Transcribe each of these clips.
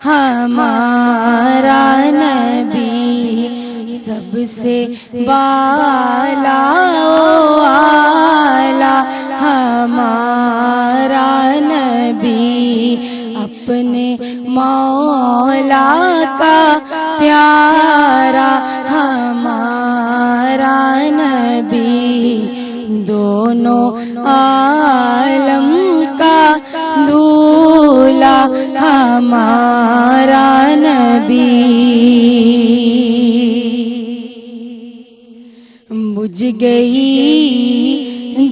ہمارا نبی سب سے بالا و اعلیٰ، ہمارا نبی اپنے مولا کا پیارا، ہمارا نبی دونوں عالم کا دولہا، ہمارا نبی بجھ گئی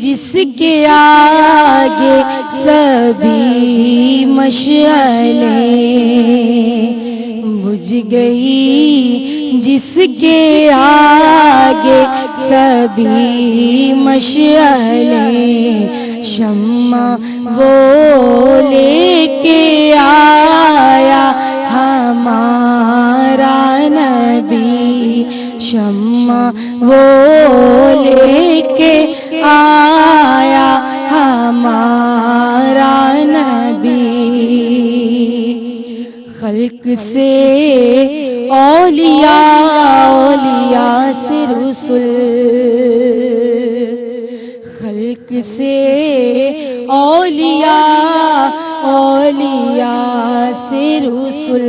جس کے آگے سبھی مشعلیں، بجھ گئی جس کے آگے سبھی مشعلیں، شمع وہ لے کے آیا ہمارا نبی، شمع وہ لے کے آیا ہمارا نبی، خلق سے اولیاء، اولیاء سے رسل، خلق سے اولیاء، اولیاء سے رسل،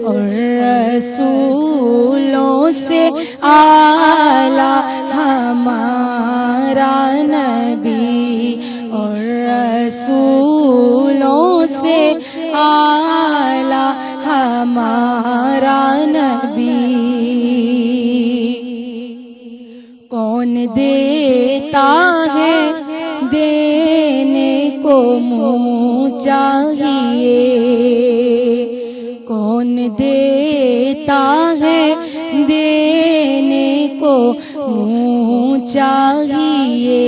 اور رسولوں سے اعلیٰ ہمارا نبی، اور رسولوں سے اعلیٰ ہمارا نبی، کون دیتا ہے دینے کو منہ چاہیے، کون دیتا ہے دینے کو منہ چاہیے،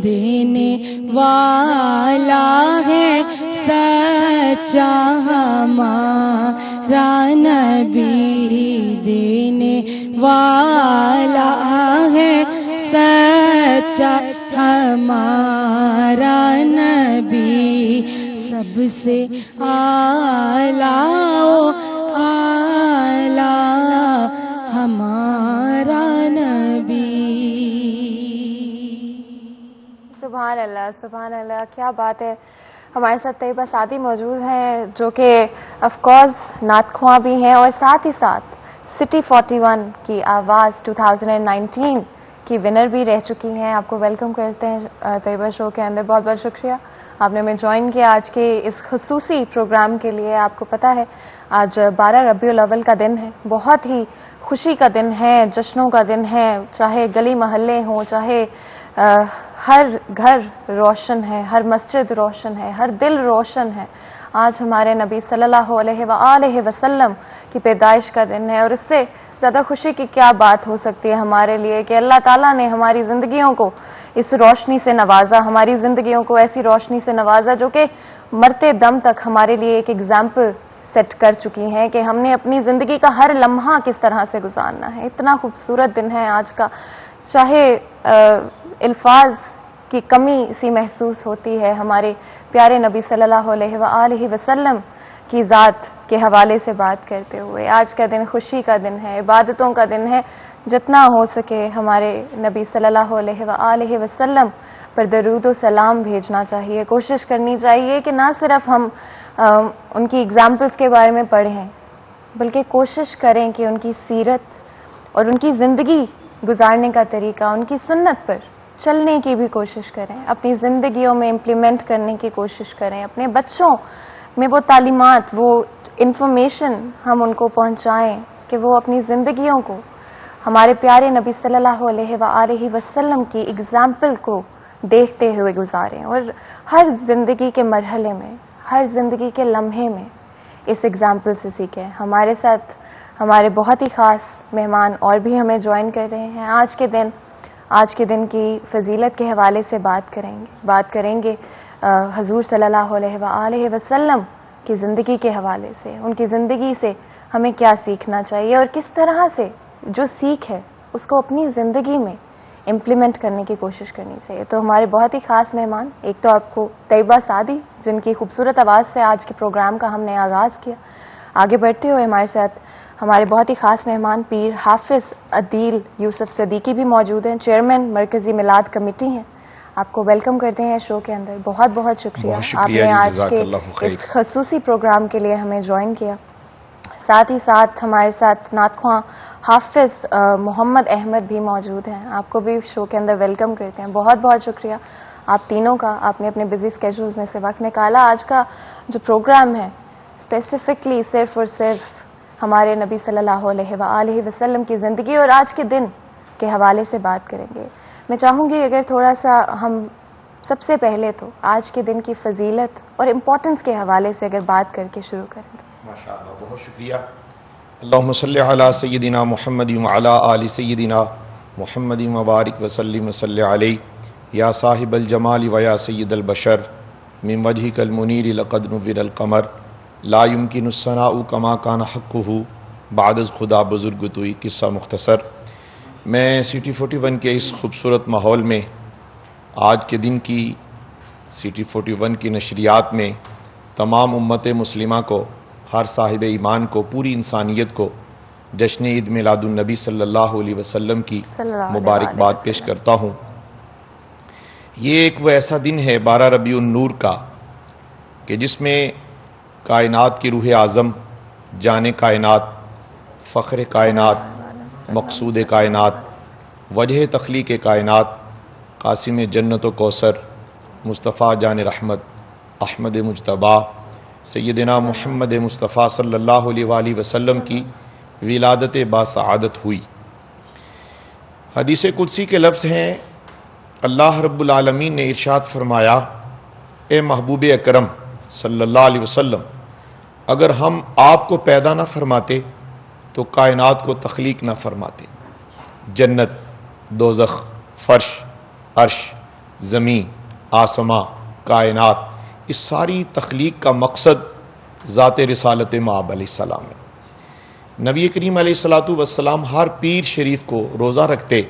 دینے والا ہے سچا ہمارا نبی، دینے والا ہے سچا ہمارا نبی، سب سے اعلیٰ و اعلیٰ ہمارا نبی۔ سبحان اللہ، سبحان اللہ، کیا بات ہے۔ ہمارے ساتھ طیبہ سعدی موجود ہیں جو کہ آف کورس نعت خواں بھی ہیں، اور ساتھ ہی ساتھ سٹی 41 کی آواز 2019 کی ونر بھی رہ چکی ہیں۔ آپ کو ویلکم کرتے ہیں طیبہ شو کے اندر، بہت بہت شکریہ آپ نے ہمیں جوائن کیا آج کے اس خصوصی پروگرام کے لیے۔ آپ کو پتہ ہے آج 12 ربیع الاول کا دن ہے، بہت ہی خوشی کا دن ہے، جشنوں کا دن ہے، چاہے گلی محلے ہوں، چاہے ہر گھر روشن ہے، ہر مسجد روشن ہے، ہر دل روشن ہے۔ آج ہمارے نبی صلی اللہ علیہ وآلہ وسلم کی پیدائش کا دن ہے، اور اس سے زیادہ خوشی کی کیا بات ہو سکتی ہے ہمارے لیے کہ اللہ تعالیٰ نے ہماری زندگیوں کو اس روشنی سے نوازا، ہماری زندگیوں کو ایسی روشنی سے نوازا جو کہ مرتے دم تک ہمارے لیے ایک ایگزامپل سیٹ کر چکی ہیں کہ ہم نے اپنی زندگی کا ہر لمحہ کس طرح سے گزارنا ہے۔ اتنا خوبصورت دن ہے آج کا، چاہے الفاظ کی کمی سی محسوس ہوتی ہے ہمارے پیارے نبی صلی اللہ علیہ وآلہ وسلم کی ذات کے حوالے سے بات کرتے ہوئے۔ آج کا دن خوشی کا دن ہے، عبادتوں کا دن ہے، جتنا ہو سکے ہمارے نبی صلی اللہ علیہ وآلہ وسلم پر درود و سلام بھیجنا چاہیے، کوشش کرنی چاہیے کہ نہ صرف ہم ان کی ایگزامپلس کے بارے میں پڑھیں، بلکہ کوشش کریں کہ ان کی سیرت اور ان کی زندگی گزارنے کا طریقہ، ان کی سنت پر چلنے کی بھی کوشش کریں، اپنی زندگیوں میں امپلیمنٹ کرنے کی کوشش کریں، اپنے بچوں میں وہ تعلیمات، وہ انفارمیشن ہم ان کو پہنچائیں کہ وہ اپنی زندگیوں کو ہمارے پیارے نبی صلی اللہ علیہ وآلہ وسلم کی ایگزامپل کو دیکھتے ہوئے گزاریں، اور ہر زندگی کے مرحلے میں، ہر زندگی کے لمحے میں اس ایگزامپل سے سیکھیں۔ ہمارے ساتھ ہمارے بہت ہی خاص مہمان اور بھی ہمیں جوائن کر رہے ہیں۔ آج کے دن کی فضیلت کے حوالے سے بات کریں گے حضور صلی اللہ علیہ وآلہ وسلم کی زندگی کے حوالے سے، ان کی زندگی سے ہمیں کیا سیکھنا چاہیے، اور کس طرح سے جو سیکھ ہے اس کو اپنی زندگی میں امپلیمنٹ کرنے کی کوشش کرنی چاہیے. تو ہمارے بہت ہی خاص مہمان، ایک تو آپ کو طیبہ سعدی جن کی خوبصورت آواز سے آج کے پروگرام کا ہم نے آغاز کیا. آگے بڑھتے ہوئے ہمارے ساتھ ہمارے بہت ہی خاص مہمان پیر حافظ عدیل یوسف صدیقی بھی موجود ہیں، چیئرمین مرکزی میلاد کمیٹی ہیں. آپ کو ویلکم کرتے ہیں شو کے اندر. بہت بہت شکریہ آپ نے آج کے اس خصوصی پروگرام کے لیے ہمیں جوائن کیا. ساتھ ہی ساتھ ہمارے ساتھ نعت خواں حافظ محمد احمد بھی موجود ہیں. آپ کو بھی شو کے اندر ویلکم کرتے ہیں. بہت بہت شکریہ آپ تینوں کا، آپ نے اپنے بزی اسکیجولز میں سے وقت نکالا. آج کا جو پروگرام ہے اسپیسیفکلی صرف اور صرف ہمارے نبی صلی اللہ علیہ وآلہ وسلم کی زندگی اور آج کے دن کے حوالے سے بات کریں گے. میں چاہوں گی اگر تھوڑا سا ہم سب سے پہلے تو آج کے دن کی فضیلت اور امپورٹنس کے حوالے سے اگر بات کر کے شروع کریں تو. ماشاءاللہ، بہت شکریہ. اللہم صلی علی سیدنا محمد وعلی آل سیدنا محمد مبارک وسلم وصلی علیہ. یا صاحب الجمال ویا سید البشر من وجہک المنیر لقد نور القمر لا یمکن الثناء کما کان حقہ بعد از خدا بزرگ توئی. قصہ مختصر. میں سٹی 41 کے اس خوبصورت ماحول میں آج کے دن کی سٹی 41 کی نشریات میں تمام امت مسلمہ کو، ہر صاحب ایمان کو، پوری انسانیت کو جشن عید میلاد النبی صلی اللہ علیہ وسلم کی مبارکباد پیش کرتا ہوں. یہ ایک وہ ایسا دن ہے 12 ربیع النور کا کہ جس میں کائنات کی روح اعظم، جان کائنات، فخر کائنات، مقصود کائنات، وجہ تخلیق کائنات، قاسم جنت و کوثر، مصطفیٰ جان رحمت، احمد مجتبیٰ، سیدنا محمد مصطفیٰ صلی اللہ علیہ وآلہ وسلم کی ولادت باسعادت ہوئی. حدیث قدسی کے لفظ ہیں، اللہ رب العالمین نے ارشاد فرمایا، اے محبوب اکرم صلی اللہ علیہ وسلم، اگر ہم آپ کو پیدا نہ فرماتے تو کائنات کو تخلیق نہ فرماتے. جنت، دوزخ، فرش، عرش، زمین، آسماں، کائنات، اس ساری تخلیق کا مقصد ذات رسالت مآب علیہ السلام ہے. نبی کریم علیہ السلام ہر پیر شریف کو روزہ رکھتے.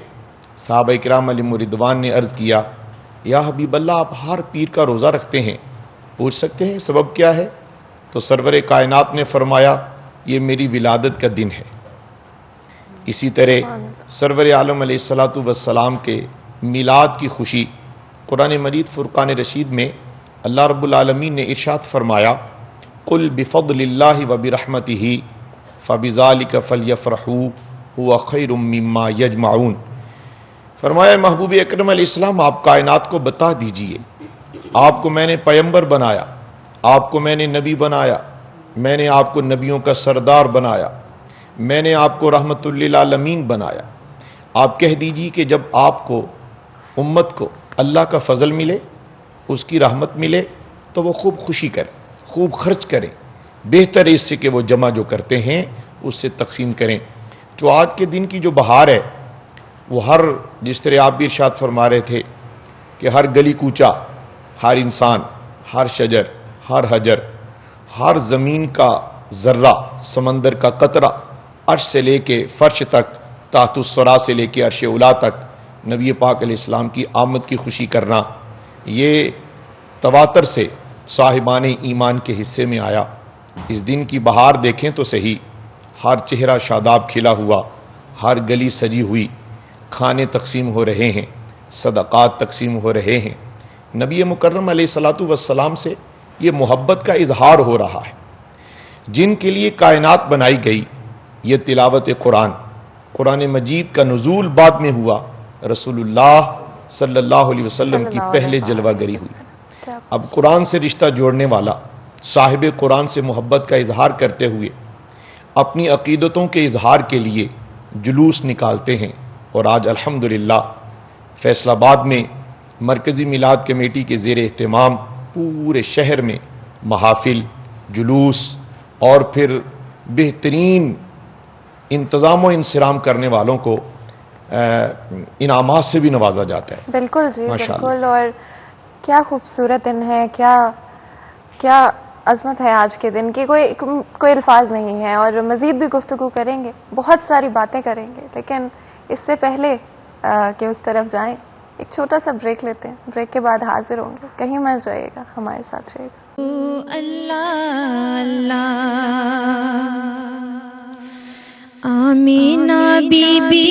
صحابہ کرام علیہم رضوان نے عرض کیا، یا حبیب اللہ آپ ہر پیر کا روزہ رکھتے ہیں، پوچھ سکتے ہیں سبب کیا ہے؟ تو سرور کائنات نے فرمایا، یہ میری ولادت کا دن ہے. اسی طرح سرور عالم علیہ السلام کے میلاد کی خوشی قرآن مجید فرقان رشید میں اللہ رب العالمین نے ارشاد فرمایا، قل بفضل اللہ وبرحمتہ فبذالک فلیفرحوا هو خیر مما یجمعون. فرمایا محبوب اکرم علیہ السلام آپ کائنات کو بتا دیجئے، آپ کو میں نے پیمبر بنایا، آپ کو میں نے نبی بنایا، میں نے آپ کو نبیوں کا سردار بنایا، میں نے آپ کو رحمت للعالمین بنایا. آپ کہہ دیجئے کہ جب آپ کو، امت کو اللہ کا فضل ملے، اس کی رحمت ملے تو وہ خوب خوشی کریں، خوب خرچ کریں. بہتر ہے اس سے کہ وہ جمع جو کرتے ہیں اس سے تقسیم کریں. جو آج کے دن کی جو بہار ہے وہ ہر، جس طرح آپ بھی ارشاد فرما رہے تھے کہ ہر گلی کوچا، ہر انسان، ہر شجر، ہر حجر، ہر زمین کا ذرہ، سمندر کا قطرہ، عرش سے لے کے فرش تک، تحت الثری سے لے کے عرش اولی تک نبی پاک علیہ السلام کی آمد کی خوشی کرنا، یہ تواتر سے صاحبان ایمان کے حصے میں آیا. اس دن کی بہار دیکھیں تو صحیح، ہر چہرہ شاداب کھلا ہوا، ہر گلی سجی ہوئی، کھانے تقسیم ہو رہے ہیں، صدقات تقسیم ہو رہے ہیں. نبی مکرم علیہ السلام سے یہ محبت کا اظہار ہو رہا ہے. جن کے لیے کائنات بنائی گئی، یہ تلاوت قرآن، قرآن مجید کا نزول بعد میں ہوا، رسول اللہ صلی اللہ علیہ وسلم کی پہلے جلوہ گری ہوئی. اب قرآن سے رشتہ جوڑنے والا، صاحب قرآن سے محبت کا اظہار کرتے ہوئے اپنی عقیدتوں کے اظہار کے لیے جلوس نکالتے ہیں. اور آج الحمدللہ فیصل آباد میں مرکزی میلاد کمیٹی کے زیر اہتمام پورے شہر میں محافل، جلوس اور پھر بہترین انتظام و انصرام کرنے والوں کو انعامات سے بھی نوازا جاتا ہے. بالکل جی، بالکل. اور کیا خوبصورت دن ہے، کیا عظمت ہے آج کے دن کی، کوئی الفاظ نہیں ہے. اور مزید بھی گفتگو کریں گے، بہت ساری باتیں کریں گے، لیکن اس سے پہلے کہ اس طرف جائیں. ایک چھوٹا سا بریک لیتے ہیں, بریک کے بعد حاضر ہوں گے. کہیں مت جائیے گا, ہمارے ساتھ رہیے گا. اللہ اللہ آمینہ بی بی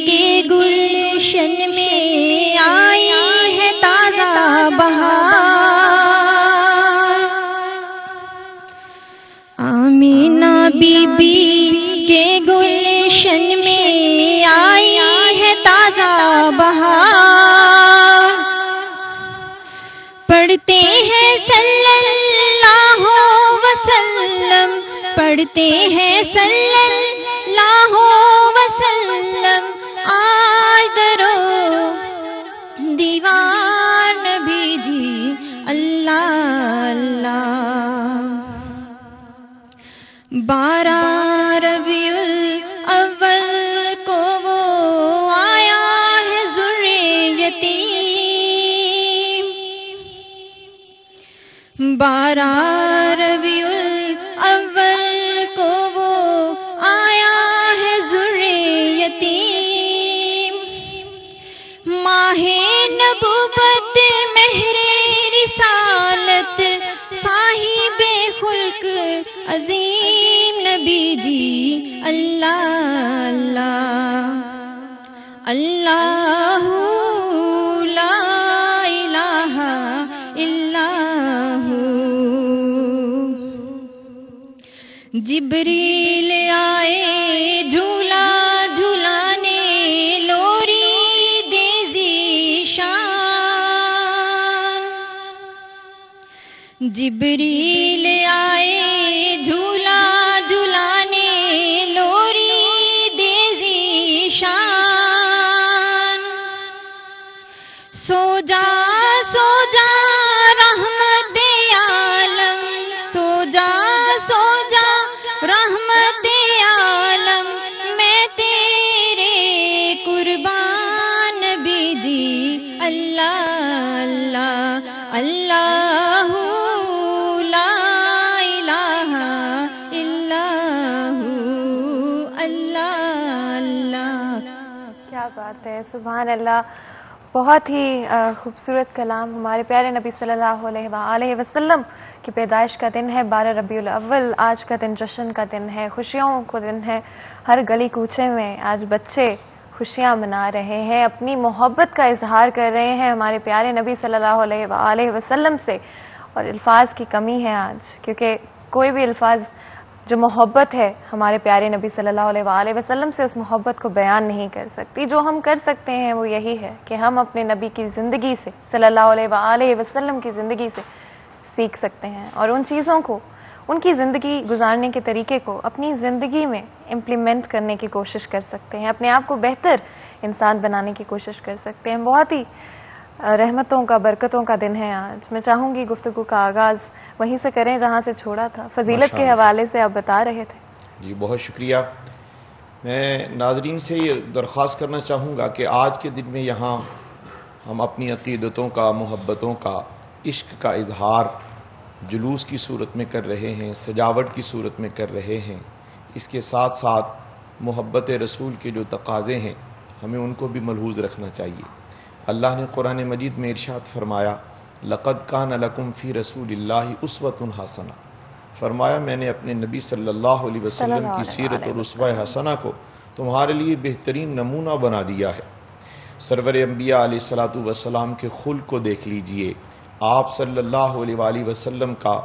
کے گلشن میں آئی ہے تازہ بہار. آمینہ بی بی کے گلشن میں آئی ہے تازہ بہار. پڑھتے ہیں صلی اللہ وسلم, پڑھتے ہیں صلی اللہ وسلم, آج درو دیوار نبی جی اللہ اللہ. 12 ربیع الاول کو وہ آیا ہے ذریتی, 12 ربیع الاول کو وہ آیا ہے ذریتی. ماہ نبوت مہر رسالت صاحب خلق عظیم نبی جی اللہ اللہ. اللہ لا الہ الا ہو. جبریل آئے جھولا جھولانے, لوری دے ذیشان. جبریل آئے جھولا جھولانے, لوری دے ذیشان. سو جا سو جا رحمت عالم, سو جا سو جا رحمت عالم, میں تیرے قربان نبی جی اللہ اللہ. اللہ لا الہ الا ہو اللہ اللہ. کیا بات ہے, سبحان اللہ. بہت ہی خوبصورت کلام. ہمارے پیارے نبی صلی اللہ علیہ وآلہ وسلم کی پیدائش کا دن ہے 12 ربیع الاول. آج کا دن جشن کا دن ہے, خوشیوں کا دن ہے. ہر گلی کوچے میں آج بچے خوشیاں منا رہے ہیں, اپنی محبت کا اظہار کر رہے ہیں ہمارے پیارے نبی صلی اللہ علیہ وآلہ وسلم سے. اور الفاظ کی کمی ہے آج, کیونکہ کوئی بھی الفاظ جو محبت ہے ہمارے پیارے نبی صلی اللہ علیہ وآلہ وسلم سے, اس محبت کو بیان نہیں کر سکتی. جو ہم کر سکتے ہیں وہ یہی ہے کہ ہم اپنے نبی کی زندگی سے, صلی اللہ علیہ وآلہ وسلم کی زندگی سے سیکھ سکتے ہیں, اور ان چیزوں کو, ان کی زندگی گزارنے کے طریقے کو اپنی زندگی میں امپلیمنٹ کرنے کی کوشش کر سکتے ہیں, اپنے آپ کو بہتر انسان بنانے کی کوشش کر سکتے ہیں. بہت ہی رحمتوں کا, برکتوں کا دن ہے آج. میں چاہوں گی گفتگو کا آغاز وہیں سے کریں جہاں سے چھوڑا تھا. فضیلت کے حوالے سے آپ بتا رہے تھے. جی بہت شکریہ. میں ناظرین سے یہ درخواست کرنا چاہوں گا کہ آج کے دن میں یہاں ہم اپنی عقیدتوں کا, محبتوں کا, عشق کا اظہار جلوس کی صورت میں کر رہے ہیں, سجاوٹ کی صورت میں کر رہے ہیں. اس کے ساتھ ساتھ محبت رسول کے جو تقاضے ہیں ہمیں ان کو بھی ملحوظ رکھنا چاہیے. اللہ نے قرآن مجید میں ارشاد فرمایا, لقد کان لکم فی رسول اللہ اسوۃ حسنہ. فرمایا میں نے اپنے نبی صلی اللہ علیہ وسلم کی سیرت اور اسوہ حسنہ کو تمہارے لیے بہترین نمونہ بنا دیا ہے. سرور انبیاء علیہ الصلوۃ والسلام کے خلق کو دیکھ لیجئے. آپ صلی اللہ علیہ وآلہ وسلم کا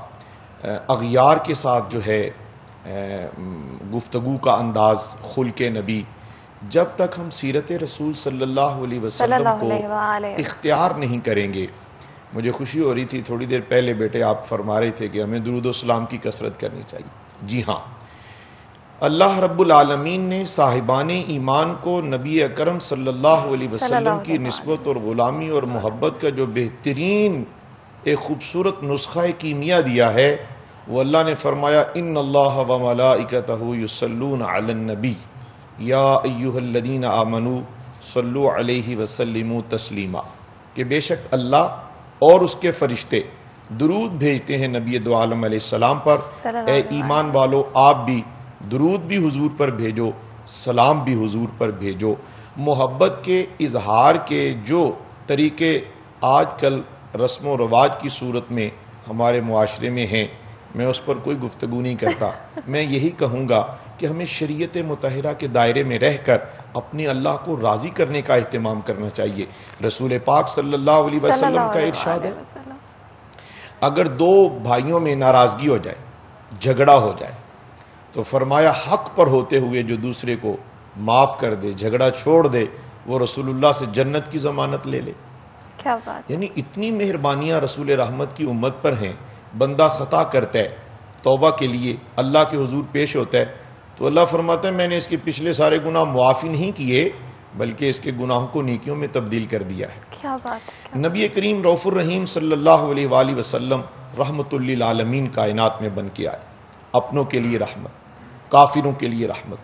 اغیار کے ساتھ جو ہے گفتگو کا انداز, خلق نبی. جب تک ہم سیرت رسول صلی اللہ علیہ وسلم کو اختیار نہیں کریں گے. مجھے خوشی ہو رہی تھی تھوڑی دیر پہلے بیٹے آپ فرما رہے تھے کہ ہمیں درود و سلام کی کثرت کرنی چاہیے. جی ہاں, اللہ رب العالمین نے صاحبان ایمان کو نبی اکرم صلی اللہ علیہ وسلم کی نسبت اور غلامی اور محبت کا جو بہترین ایک خوبصورت نسخہ کیمیا دیا ہے, وہ اللہ نے فرمایا ان اللہ و ملائکتہ یصلون علی النبی یا ایھا الذین آمنوا صلوا علیہ وسلموا تسلیما. کہ بے شک اللہ اور اس کے فرشتے درود بھیجتے ہیں نبی دو عالم علیہ السلام پر. اے ایمان والو, آپ بھی درود بھی حضور پر بھیجو, سلام بھی حضور پر بھیجو. محبت کے اظہار کے جو طریقے آج کل رسم و رواج کی صورت میں ہمارے معاشرے میں ہیں، میں اس پر کوئی گفتگو نہیں کرتا. میں یہی کہوں گا کہ ہمیں شریعت مطہرہ کے دائرے میں رہ کر اپنے اللہ کو راضی کرنے کا اہتمام کرنا چاہیے. رسول پاک صلی اللہ علیہ وسلم کا ارشاد ہے، اگر دو بھائیوں میں ناراضگی ہو جائے، جھگڑا ہو جائے، تو فرمایا حق پر ہوتے ہوئے جو دوسرے کو معاف کر دے، جھگڑا چھوڑ دے، وہ رسول اللہ سے جنت کی ضمانت لے لے. کیا بات. یعنی اتنی مہربانیاں رسول رحمت کی امت پر ہیں. بندہ خطا کرتا ہے، توبہ کے لیے اللہ کے حضور پیش ہوتا ہے، تو اللہ فرماتا ہے میں نے اس کے پچھلے سارے گناہ معافی نہیں کیے، بلکہ اس کے گناہوں کو نیکیوں میں تبدیل کر دیا ہے. کیا بات. نبی کریم رؤوف الرحیم صلی اللہ علیہ وآلہ وسلم رحمت للعالمین کائنات میں بن کے آئے. اپنوں کے لیے رحمت، کافروں کے لیے رحمت،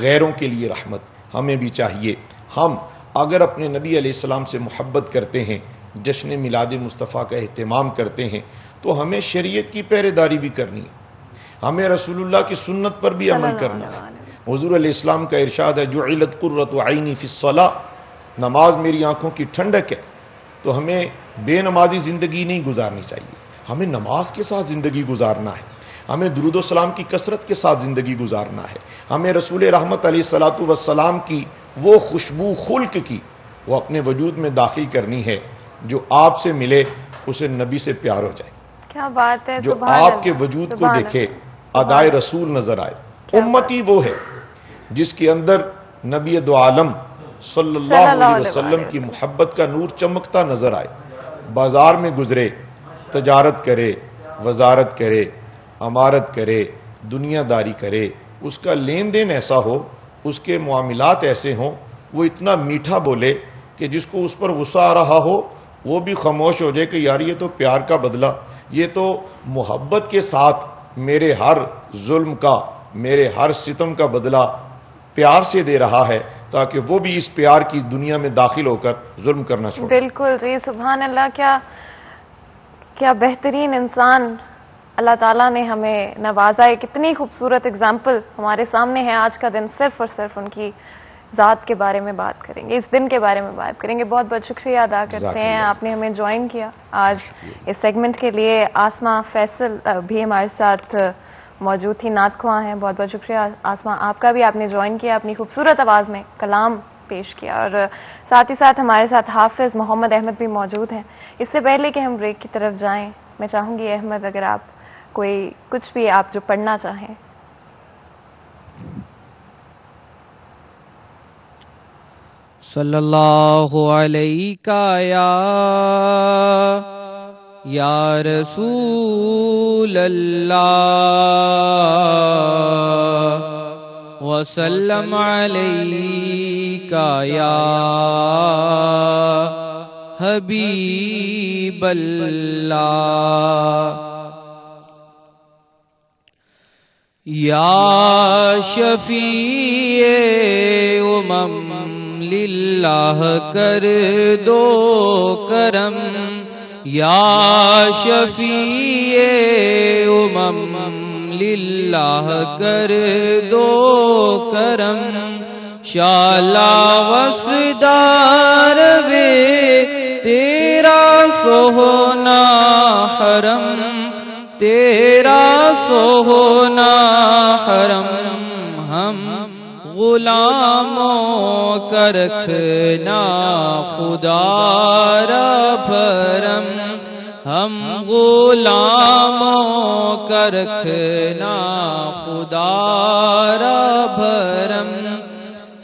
غیروں کے لیے رحمت. ہمیں بھی چاہیے ہم اگر اپنے نبی علیہ السلام سے محبت کرتے ہیں، جشن میلاد مصطفیٰ کا اہتمام کرتے ہیں، تو ہمیں شریعت کی پہرے داری بھی کرنی ہے، ہمیں رسول اللہ کی سنت پر بھی عمل کرنا ہے. حضور علیہ السلام کا ارشاد ہے جعلت قرۃ عینی فی الصلاۃ، نماز میری آنکھوں کی ٹھنڈک ہے. تو ہمیں بے نمازی زندگی نہیں گزارنی چاہیے، ہمیں نماز کے ساتھ زندگی گزارنا ہے، ہمیں درود و سلام کی کثرت کے ساتھ زندگی گزارنا ہے. ہمیں رسول رحمت علیہ الصلاۃ والسلام کی وہ خوشبو خلق کی وہ اپنے وجود میں داخل کرنی ہے. جو آپ سے ملے اسے نبی سے پیار ہو جائے. کیا بات ہے. جو آپ کے وجود کو دیکھے ادائے رسول نظر آئے. امتی وہ ہے جس کے اندر نبی دو عالم صلی اللہ علیہ وسلم کی محبت کا نور چمکتا نظر آئے. بازار میں گزرے، تجارت کرے، وزارت کرے، امارت کرے، دنیا داری کرے، اس کا لین دین ایسا ہو، اس کے معاملات ایسے ہوں، وہ اتنا میٹھا بولے کہ جس کو اس پر غصہ آ رہا ہو وہ بھی خاموش ہو جائے کہ یار یہ تو پیار کا بدلہ، یہ تو محبت کے ساتھ میرے ہر ظلم کا، میرے ہر ستم کا بدلہ پیار سے دے رہا ہے، تاکہ وہ بھی اس پیار کی دنیا میں داخل ہو کر ظلم کرنا چھوڑے. بالکل جی. سبحان اللہ. کیا بہترین انسان اللہ تعالیٰ نے ہمیں نوازا ہے. کتنی خوبصورت اگزامپل ہمارے سامنے ہے. آج کا دن صرف اور صرف ان کی ذات کے بارے میں بات کریں گے، اس دن کے بارے میں بات کریں گے. بہت بہت شکریہ ادا کرتے ہیں، آپ نے ہمیں جوائن کیا آج اس سیگمنٹ کے لیے. آسما فیصل بھی ہمارے ساتھ موجود تھی، نعت خواں ہیں. بہت بہت شکریہ آسما آپ کا بھی، آپ نے جوائن کیا، اپنی خوبصورت آواز میں کلام پیش کیا. اور ساتھ ہی ساتھ ہمارے ساتھ حافظ محمد احمد بھی موجود ہیں. اس سے پہلے کہ ہم بریک کی طرف جائیں، میں چاہوں گی احمد اگر آپ کوئی کچھ بھی آپ جو پڑھنا چاہیں. صلی اللہ علیہ یا رسول اللہ وسلم علیہ یا حبیب اللہ یا شفیع للہ کر دو کرم یا شفیع للہ کر دو کرم شالا وسدار وے تیرا سونا حرم تیرا سونا حرم ہم غلاموں کا رکھنا خدا را بھرم ہم غلاموں کا رکھنا خدا را بھرم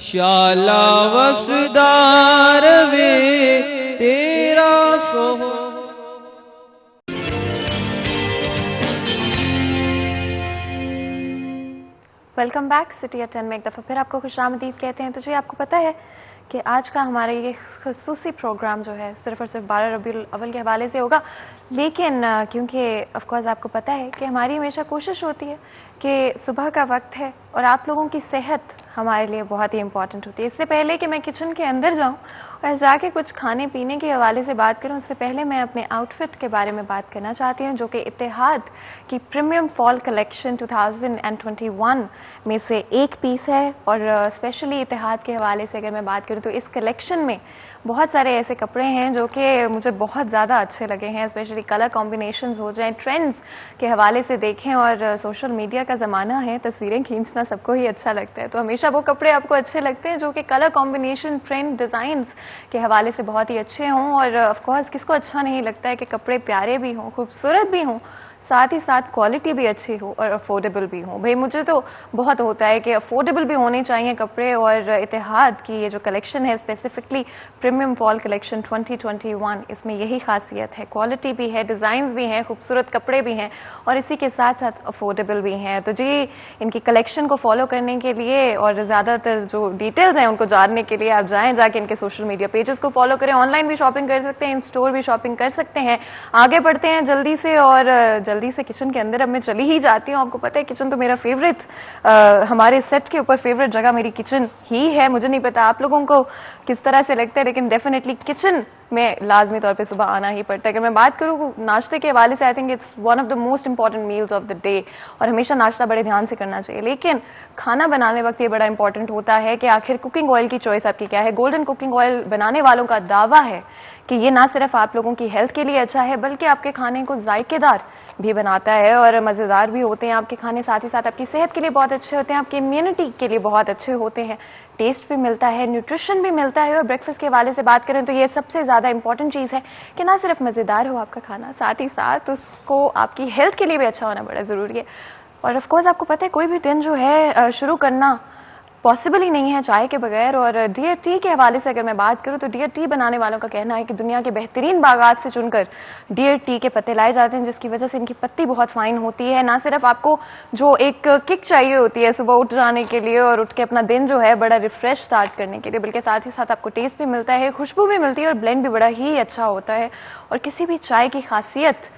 شالا وسدار وے تیرا سو. Welcome back. سٹی ایٹ 10 میں ایک دفعہ پھر آپ کو خوش آمدید کہتے ہیں. تو جی آپ کو پتہ ہے کہ آج کا ہمارا یہ خصوصی پروگرام جو ہے صرف اور صرف 12 ربیع الاول کے حوالے سے ہوگا، لیکن کیونکہ آف کورس آپ کو پتہ ہے کہ ہماری ہمیشہ کوشش ہوتی ہے کہ صبح کا وقت ہے اور آپ لوگوں کی صحت ہمارے لیے بہت ہی امپورٹنٹ ہوتی ہے. اس سے پہلے کہ میں کچن کے اندر جاؤں اور جا کے کچھ کھانے پینے کے حوالے سے بات کروں، اس سے پہلے میں اپنے آؤٹ فٹ کے بارے میں بات کرنا چاہتی ہوں، جو کہ اتحاد کی پریمیم فال کلیکشن 2021 میں سے ایک پیس ہے. اور اسپیشلی اتحاد کے حوالے سے اگر میں بات کروں تو اس کلیکشن میں بہت سارے ایسے کپڑے ہیں جو کہ مجھے بہت زیادہ اچھے لگے ہیں، اسپیشلی کلر کمبینیشنز ہو جائیں، ٹرینڈز کے حوالے سے دیکھیں. اور سوشل میڈیا کا زمانہ ہے، تصویریں کھینچنا سب کو ہی اچھا لگتا ہے، تو ہمیشہ وہ کپڑے آپ کو اچھے لگتے ہیں جو کہ کلر کمبینیشن، ٹرینڈ، ڈیزائنز کے حوالے سے بہت ہی اچھے ہوں. اور آف کورس کس کو اچھا نہیں لگتا ہے کہ کپڑے پیارے بھی ہوں، خوبصورت بھی ہوں، ساتھ ہی ساتھ کوالٹی بھی اچھی ہو اور افورڈیبل بھی ہوں. بھئی مجھے تو بہت ہوتا ہے کہ افورڈیبل بھی ہونے چاہیے کپڑے، اور اتحاد کی یہ جو کلیکشن ہے اسپیسیفکلی پریمیم فال کلیکشن 2021، اس میں یہی خاصیت ہے، کوالٹی بھی ہے، ڈیزائنز بھی ہیں، خوبصورت کپڑے بھی ہیں اور اسی کے ساتھ ساتھ افورڈیبل بھی ہیں. تو جی ان کی کلیکشن کو فالو کرنے کے لیے اور زیادہ تر جو ڈیٹیلز ہیں ان کو جاننے کے لیے آپ جائیں، جا کے ان کے سوشل میڈیا پیجز کو فالو کریں. آن لائن بھی شاپنگ کر سکتے ہیں، ان اسٹور بھی شاپنگ کر سکتے ہیں. آگے بڑھتے ہیں جلدی سے، اور جلدی سے کچن کے اندر اب میں چلی ہی جاتی ہوں. آپ کو پتہ ہے کچن تو میرا فیوریٹ، ہمارے سیٹ کے اوپر فیوریٹ جگہ میری کچن ہی ہے. مجھے نہیں پتا آپ لوگوں کو کس طرح سے لگتا ہے، لیکن ڈیفینیٹلی کچن میں لازمی طور پہ صبح آنا ہی پڑتا ہے. اگر میں بات کروں ناشتے کے حوالے سے، I think it's one of the most important meals of the day, اور ہمیشہ ناشتہ بڑے دھیان سے کرنا چاہیے. لیکن کھانا بنانے وقت یہ بڑا امپورٹنٹ ہوتا ہے کہ آخر کوکنگ آئل کی چوائس آپ کی کیا ہے. گولڈن کوکنگ آئل بنانے والوں کا دعویٰ ہے کہ یہ نہ صرف آپ لوگوں کی ہیلتھ کے لیے اچھا ہے بلکہ آپ کے کھانے کو ذائقے دار بھی بناتا ہے اور مزیدار بھی ہوتے ہیں آپ کے کھانے. ساتھ ہی ساتھ آپ کی صحت کے لیے بہت اچھے ہوتے ہیں، آپ کی امیونٹی کے لیے بہت اچھے ہوتے ہیں، ٹیسٹ بھی ملتا ہے، نیوٹریشن بھی ملتا ہے. اور بریکفاسٹ کے حوالے سے بات کریں تو یہ سب سے زیادہ امپورٹنٹ چیز ہے کہ نہ صرف مزیدار ہو آپ کا کھانا، ساتھ ہی ساتھ اس کو آپ کی ہیلتھ کے لیے بھی اچھا ہونا بڑا ضروری ہے. اور آف کورس آپ کو پتہ ہے کوئی بھی دن جو ہے شروع کرنا پاسبل ہی نہیں ہے چائے کے بغیر. اور ڈی ایٹ ٹی کے حوالے سے اگر میں بات کروں تو ڈی ایٹ ٹی بنانے والوں کا کہنا ہے کہ دنیا کے بہترین باغات سے چن کر ڈی ایٹ ٹی کے پتے لائے جاتے ہیں، جس کی وجہ سے ان کی پتی بہت فائن ہوتی ہے. نہ صرف آپ کو جو ایک کک چاہیے ہوتی ہے صبح اٹھ جانے کے لیے اور اٹھ کے اپنا دن جو ہے بڑا ریفریش اسٹارٹ کرنے کے لیے، بلکہ ساتھ ہی ساتھ آپ کو ٹیسٹ بھی ملتا ہے، خوشبو بھی ملتی ہے اور بلینڈ بھی بڑا ہی اچھا ہوتا ہے. اور کسی بھی چائے کی خاصیت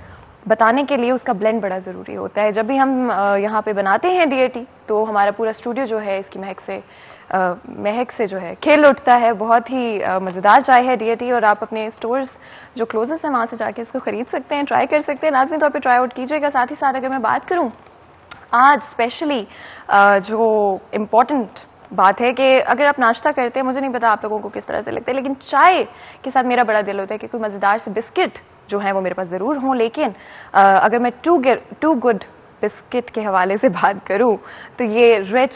بتانے کے لیے اس کا بلینڈ بڑا ضروری ہوتا ہے. جب بھی ہم یہاں پہ بناتے ہیں ڈی ایٹ ٹی تو ہمارا پورا اسٹوڈیو جو ہے اس کی مہک سے جو ہے کھیل اٹھتا ہے. بہت ہی مزیدار چائے ہے ڈی ایٹ ٹی، اور آپ اپنے اسٹورز جو کلوزسٹ ہیں وہاں سے جا کے اس کو خرید سکتے ہیں، ٹرائی کر سکتے ہیں. لازمی طور پہ ٹرائی آؤٹ کیجیے گا. ساتھ ہی ساتھ اگر میں بات کروں آج اسپیشلی جو امپورٹنٹ بات ہے کہ اگر آپ ناشتہ کرتے ہیں، مجھے نہیں پتا آپ لوگوں کو کس طرح سے لگتا ہے، لیکن چائے کے ساتھ میرا بڑا دل ہوتا ہے کہ کوئی مزیدار سے بسکٹ جو ہیں وہ میرے پاس ضرور ہوں. لیکن اگر میں ٹو گڈ بسکٹ کے حوالے سے بات کروں تو یہ رچ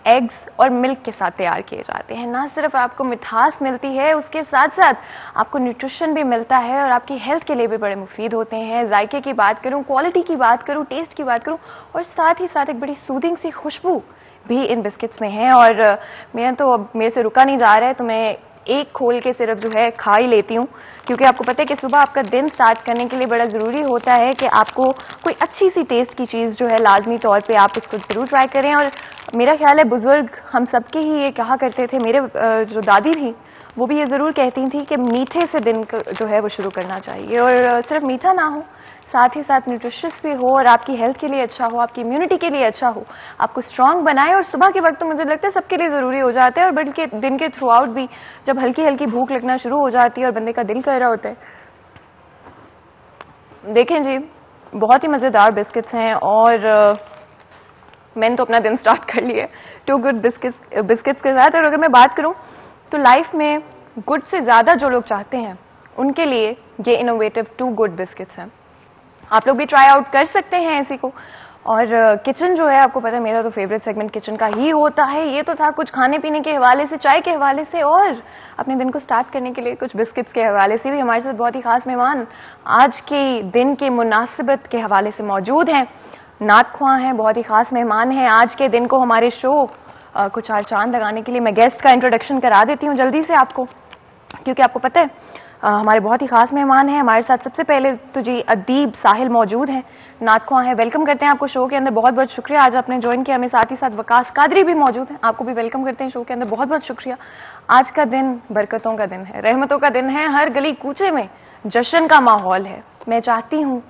ایگز اور ملک کے ساتھ تیار کیے جاتے ہیں. نہ صرف آپ کو مٹھاس ملتی ہے، اس کے ساتھ ساتھ آپ کو نیوٹریشن بھی ملتا ہے اور آپ کی ہیلتھ کے لیے بھی بڑے مفید ہوتے ہیں. ذائقے کی بات کروں، کوالٹی کی بات کروں، ٹیسٹ کی بات کروں، اور ساتھ ہی ساتھ ایک بڑی سودنگ سی خوشبو بھی ان بسکٹس میں ہے. اور میں تو اب میرے سے رکا نہیں جا رہا ہے تو میں ایک کھول کے صرف جو ہے کھا ہی لیتی ہوں، کیونکہ آپ کو پتہ ہے کہ صبح آپ کا دن سٹارٹ کرنے کے لیے بڑا ضروری ہوتا ہے کہ آپ کو کوئی اچھی سی ٹیسٹ کی چیز جو ہے لازمی طور پہ آپ اس کو ضرور ٹرائی کریں. اور میرا خیال ہے بزرگ ہم سب کے ہی یہ کہا کرتے تھے، میرے جو دادی تھیں وہ بھی یہ ضرور کہتی تھیں کہ میٹھے سے دن جو ہے وہ شروع کرنا چاہیے، اور صرف میٹھا نہ ہو، ساتھ ہی ساتھ نیوٹریشس بھی ہو اور آپ کی ہیلتھ کے لیے اچھا ہو، آپ کی امیونٹی کے لیے اچھا ہو، آپ کو اسٹرانگ بنائے. اور صبح کے وقت تو مجھے لگتا ہے سب کے لیے ضروری ہو جاتا ہے، اور بلکہ دن کے تھرو آؤٹ بھی جب ہلکی ہلکی بھوک لگنا شروع ہو جاتی ہے اور بندے کا دل کر رہا ہوتا ہے. دیکھیں جی بہت ہی مزیدار بسکٹس ہیں اور میں نے تو اپنا دن سٹارٹ کر لیا ٹو گڈ بسکٹس کے ساتھ. اور اگر میں بات کروں تو لائف میں گڈ سے زیادہ جو لوگ چاہتے ہیں ان کے لیے یہ انوویٹو ٹو گڈ بسکٹس ہیں. آپ لوگ بھی ٹرائی آؤٹ کر سکتے ہیں اسی کو. اور کچن جو ہے آپ کو پتا ہے میرا تو فیوریٹ سیگمنٹ کچن کا ہی ہوتا ہے. یہ تو تھا کچھ کھانے پینے کے حوالے سے، چائے کے حوالے سے، اور اپنے دن کو سٹارٹ کرنے کے لیے کچھ بسکٹس کے حوالے سے بھی. ہمارے ساتھ بہت ہی خاص مہمان آج کے دن کے مناسبت کے حوالے سے موجود ہیں، نعت خواں ہیں، بہت ہی خاص مہمان ہیں. آج کے دن کو ہمارے شو کو چار چاند لگانے کے لیے میں گیسٹ کا انٹروڈکشن کرا دیتی ہوں جلدی سے آپ کو، کیونکہ آپ کو پتہ ہے ہمارے بہت ہی خاص مہمان ہیں ہمارے ساتھ. سب سے پہلے تو جی ادیب ساحل موجود ہیں، نعت خواں ہیں. ویلکم کرتے ہیں آپ کو شو کے اندر. بہت بہت شکریہ آج آپ نے جوائن کیا ہمیں. ساتھ ہی ساتھ وقاص قادری بھی موجود ہیں، آپ کو بھی ویلکم کرتے ہیں شو کے اندر. بہت بہت شکریہ. آج کا دن برکتوں کا دن ہے، رحمتوں کا دن ہے. ہر گلی کوچے میں جشن کا ماحول ہے. میں چاہتی ہوں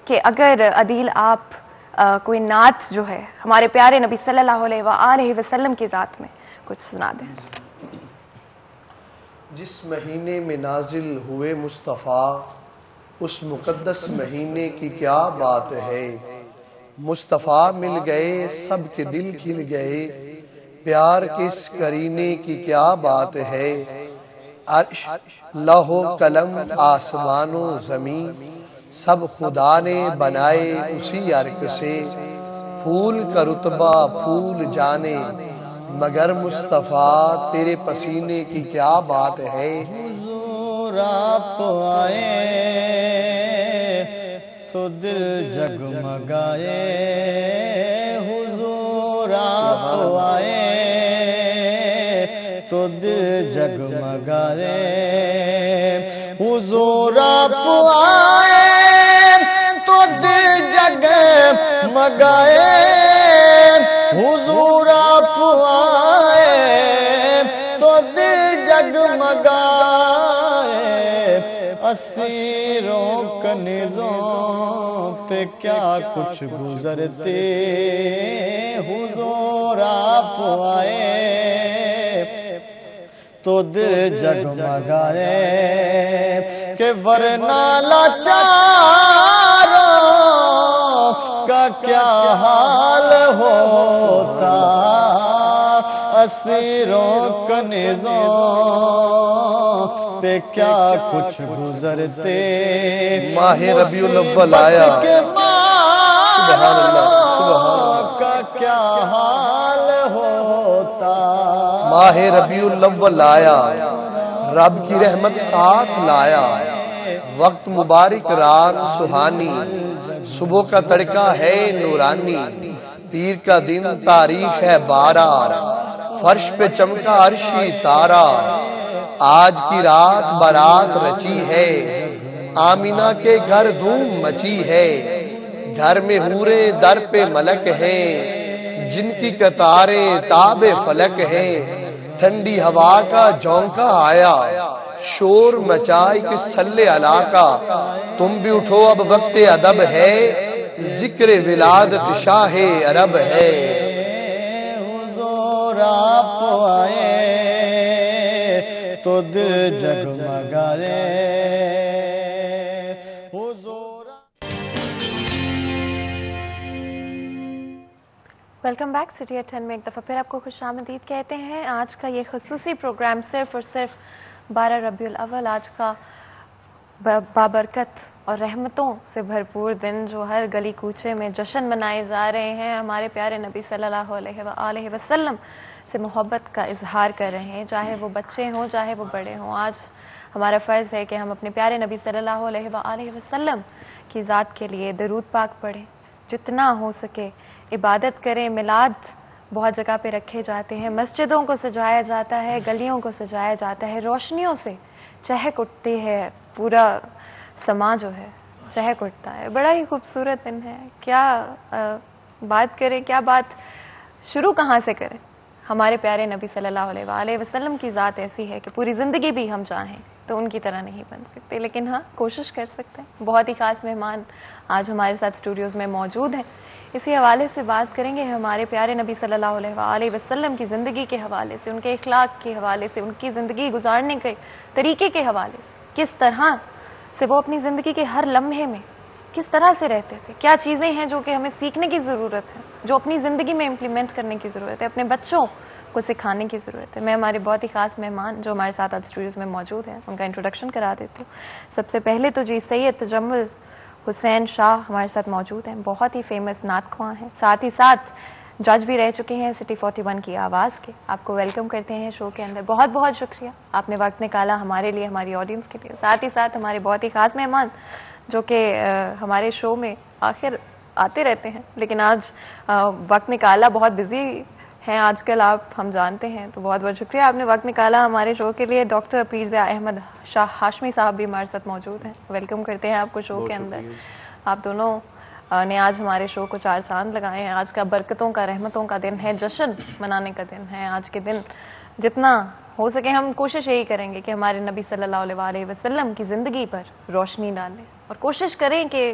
کہ اگر عدیل آپ کوئی نعت جو ہے ہمارے پیارے نبی صلی اللہ علیہ وسلم کی ذات میں کچھ سنا دیں. جس مہینے میں نازل ہوئے مصطفیٰ اس مقدس مہینے کی کیا بات ہے. مصطفیٰ مل گئے سب کے دل کھل گئے، پیار کس کرینے کی کیا بات ہے. عرش لوح و قلم آسمان و زمین سب خدا نے بنائے اسی عرق سے. پھول کا رتبہ پھول جانے مگر مصطفیٰ تیرے پسینے کی کیا بات ہے. حضور آپ آئے تو دل جگمگائے، حضور آپ آئے تو دل جگمگائے، حضور آپ آئے تو دل جگمگائے، حضور آپ آئے تو دل جگمگائے. اسیروں کنیزوں پہ کیا کچھ گزرتے، حضور آپ آئے تو دل جگمگائے. کہ ورنہ لاچاروں کا کیا حال ہوتا، اسیروں کنیزوں پہ کیا کچھ گزرتے. ماہ ربیع الاول آیا، سبحان اللہ کا کیا حال ہوتا. ماہ ربیع الاول آیا، رب کی رحمت ساتھ لایا. وقت مبارک رات سہانی، صبح کا تڑکا ہے نورانی. پیر کا دن تاریخ ہے 12، فرش پہ چمکا عرشی تارا. آج کی رات بارات رچی ہے، آمینہ کے گھر دھوم مچی ہے. گھر میں حوریں در پہ ملک ہیں، جن کی قطاریں تاب فلک ہیں. ٹھنڈی ہوا کا جھونکا آیا، شور مچائے کہ صلی اللہ کا. تم بھی اٹھو اب وقت ادب ہے، ذکر ولادت شاہ عرب ہے. حضور آپ آئے تو دل جگمگائے، حضور. Welcome back. سٹی ایٹ 10 میں ایک دفعہ پھر آپ کو خوش آمدید کہتے ہیں. آج کا یہ خصوصی پروگرام صرف اور صرف 12 ربیع الاول، آج کا بابرکت اور رحمتوں سے بھرپور دن جو ہر گلی کوچے میں جشن منائے جا رہے ہیں، ہمارے پیارے نبی صلی اللہ علیہ وسلم سے محبت کا اظہار کر رہے ہیں، چاہے وہ بچے ہوں چاہے وہ بڑے ہوں. آج ہمارا فرض ہے کہ ہم اپنے پیارے نبی صلی اللہ علیہ وسلم کی ذات کے لیے درود پاک پڑھیں، جتنا ہو سکے عبادت کریں. میلاد بہت جگہ پہ رکھے جاتے ہیں، مسجدوں کو سجایا جاتا ہے، گلیوں کو سجایا جاتا ہے، روشنیوں سے چہک اٹھتی ہے، پورا سما جو ہے چہک اٹھتا ہے. بڑا ہی خوبصورت دن ہے. کیا بات کریں، کیا بات شروع کہاں سے کریں. ہمارے پیارے نبی صلی اللہ علیہ وسلم کی ذات ایسی ہے کہ پوری زندگی بھی ہم چاہیں تو ان کی طرح نہیں بن سکتے، لیکن ہاں کوشش کر سکتے ہیں. بہت ہی خاص مہمان آج ہمارے ساتھ اسٹوڈیوز میں موجود ہیں. اسی حوالے سے بات کریں گے ہمارے پیارے نبی صلی اللہ علیہ وسلم کی زندگی کے حوالے سے، ان کے اخلاق کے حوالے سے، ان کی زندگی گزارنے کے طریقے کے حوالے سے، کس طرح سے وہ اپنی زندگی کے ہر لمحے میں کس طرح سے رہتے تھے. کیا چیزیں ہیں جو کہ ہمیں سیکھنے کی ضرورت ہے، جو اپنی زندگی میں امپلیمنٹ کرنے کی ضرورت ہے، اپنے بچوں کو سکھانے کی ضرورت ہے. میں ہمارے بہت ہی خاص مہمان جو ہمارے ساتھ آج اسٹوڈیوز میں موجود ہیں ان کا انٹروڈکشن کرا دیتی ہوں. سب سے پہلے تو جی سید تجمل حسین شاہ ہمارے ساتھ موجود ہیں، بہت ہی فیمس نعت خواں ہیں، ساتھ ہی ساتھ جج بھی رہ چکے ہیں سٹی 41 کی آواز کے. آپ کو ویلکم کرتے ہیں شو کے اندر. بہت بہت شکریہ آپ نے وقت نکالا ہمارے لیے، ہماری آڈینس کے لیے. ساتھ ہی ساتھ ہمارے بہت ہی خاص مہمان جو کہ ہمارے شو میں آخر آتے رہتے ہیں لیکن آج وقت نکالا، بہت بزی ہیں آج کل آپ، ہم جانتے ہیں. تو بہت بہت شکریہ آپ نے وقت نکالا ہمارے شو کے لیے. ڈاکٹر پیرزا احمد شاہ ہاشمی صاحب بھی ہمارے ساتھ موجود ہیں. ویلکم کرتے ہیں آپ کو شو کے اندر. آپ دونوں نے آج ہمارے شو کو 4 چاند لگائے ہیں. آج کا برکتوں کا، رحمتوں کا دن ہے، جشن منانے کا دن ہے. آج کے دن جتنا ہو سکے ہم کوشش یہی کریں گے کہ ہمارے نبی صلی اللہ علیہ وسلم کی زندگی پر روشنی ڈالیں اور کوشش کریں کہ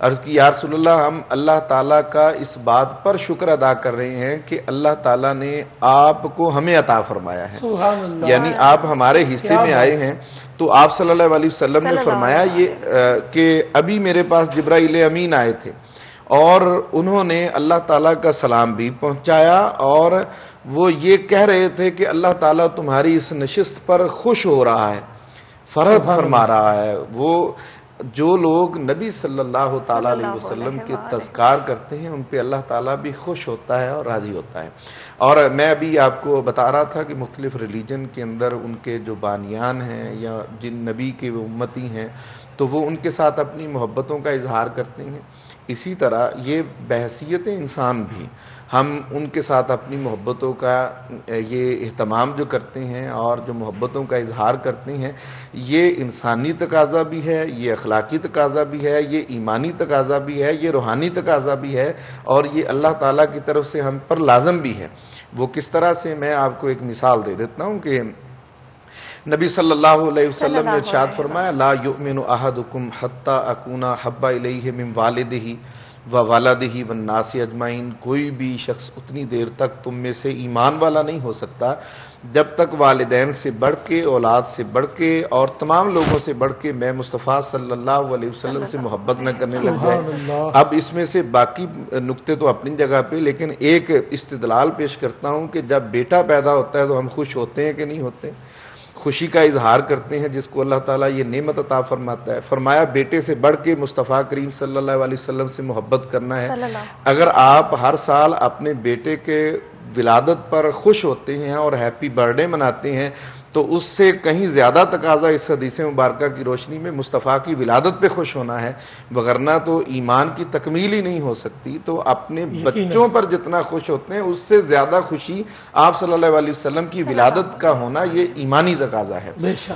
عرض کی یا رسول اللہ ہم اللہ تعالیٰ کا اس بات پر شکر ادا کر رہے ہیں کہ اللہ تعالیٰ نے آپ کو ہمیں عطا فرمایا ہے، سبحان اللہ، یعنی آپ ہمارے حصے میں آئے ہیں۔ تو آپ صلی اللہ علیہ وسلم نے فرمایا یہ کہ ابھی میرے پاس جبرائیل امین آئے تھے اور انہوں نے اللہ تعالیٰ کا سلام بھی پہنچایا، اور وہ یہ کہہ رہے تھے کہ اللہ تعالیٰ تمہاری اس نشست پر خوش ہو رہا ہے، فرحت فرما رہا ہے۔ وہ جو لوگ نبی صلی اللہ تعالیٰ علیہ وسلم کے تذکار کرتے ہیں ان پہ اللہ تعالیٰ بھی خوش ہوتا ہے اور راضی ہوتا ہے۔ اور میں ابھی آپ کو بتا رہا تھا کہ مختلف ریلیجن کے اندر ان کے جو بانیان ہیں یا جن نبی کے وہ امتی ہیں تو وہ ان کے ساتھ اپنی محبتوں کا اظہار کرتے ہیں، اسی طرح یہ بحیثیت انسان بھی ہم ان کے ساتھ اپنی محبتوں کا یہ اہتمام جو کرتے ہیں اور جو محبتوں کا اظہار کرتے ہیں، یہ انسانی تقاضا بھی ہے، یہ اخلاقی تقاضا بھی ہے، یہ ایمانی تقاضا بھی ہے، یہ روحانی تقاضا بھی ہے، اور یہ اللہ تعالیٰ کی طرف سے ہم پر لازم بھی ہے۔ وہ کس طرح سے، میں آپ کو ایک مثال دے دیتا ہوں کہ نبی صلی اللہ علیہ وسلم نے ارشاد فرمایا لا یؤمن احدکم حتی اکون احب الیہ من والدہ وولدہ والناس اجمعین، کوئی بھی شخص اتنی دیر تک تم میں سے ایمان والا نہیں ہو سکتا جب تک والدین سے بڑھ کے، اولاد سے بڑھ کے اور تمام لوگوں سے بڑھ کے میں مصطفیٰ صلی اللہ علیہ وسلم سے محبت نہ کرنے لگ جائے۔ اب اس میں سے باقی نکتے تو اپنی جگہ پہ، لیکن ایک استدلال پیش کرتا ہوں کہ جب بیٹا پیدا ہوتا ہے تو ہم خوش ہوتے ہیں کہ نہیں ہوتے؟ خوشی کا اظہار کرتے ہیں جس کو اللہ تعالیٰ یہ نعمت عطا فرماتا ہے۔ فرمایا بیٹے سے بڑھ کے مصطفیٰ کریم صلی اللہ علیہ وسلم سے محبت کرنا ہے۔ اگر آپ ہر سال اپنے بیٹے کے ولادت پر خوش ہوتے ہیں اور ہیپی برتھ ڈے مناتے ہیں تو اس سے کہیں زیادہ تقاضا اس حدیث مبارکہ کی روشنی میں مصطفیٰ کی ولادت پہ خوش ہونا ہے، وگرنہ تو ایمان کی تکمیل ہی نہیں ہو سکتی۔ تو اپنے بچوں پر جتنا خوش ہوتے ہیں اس سے زیادہ خوشی آپ صلی اللہ علیہ وسلم کی ولادت کا ہونا یہ ایمانی تقاضا ہے۔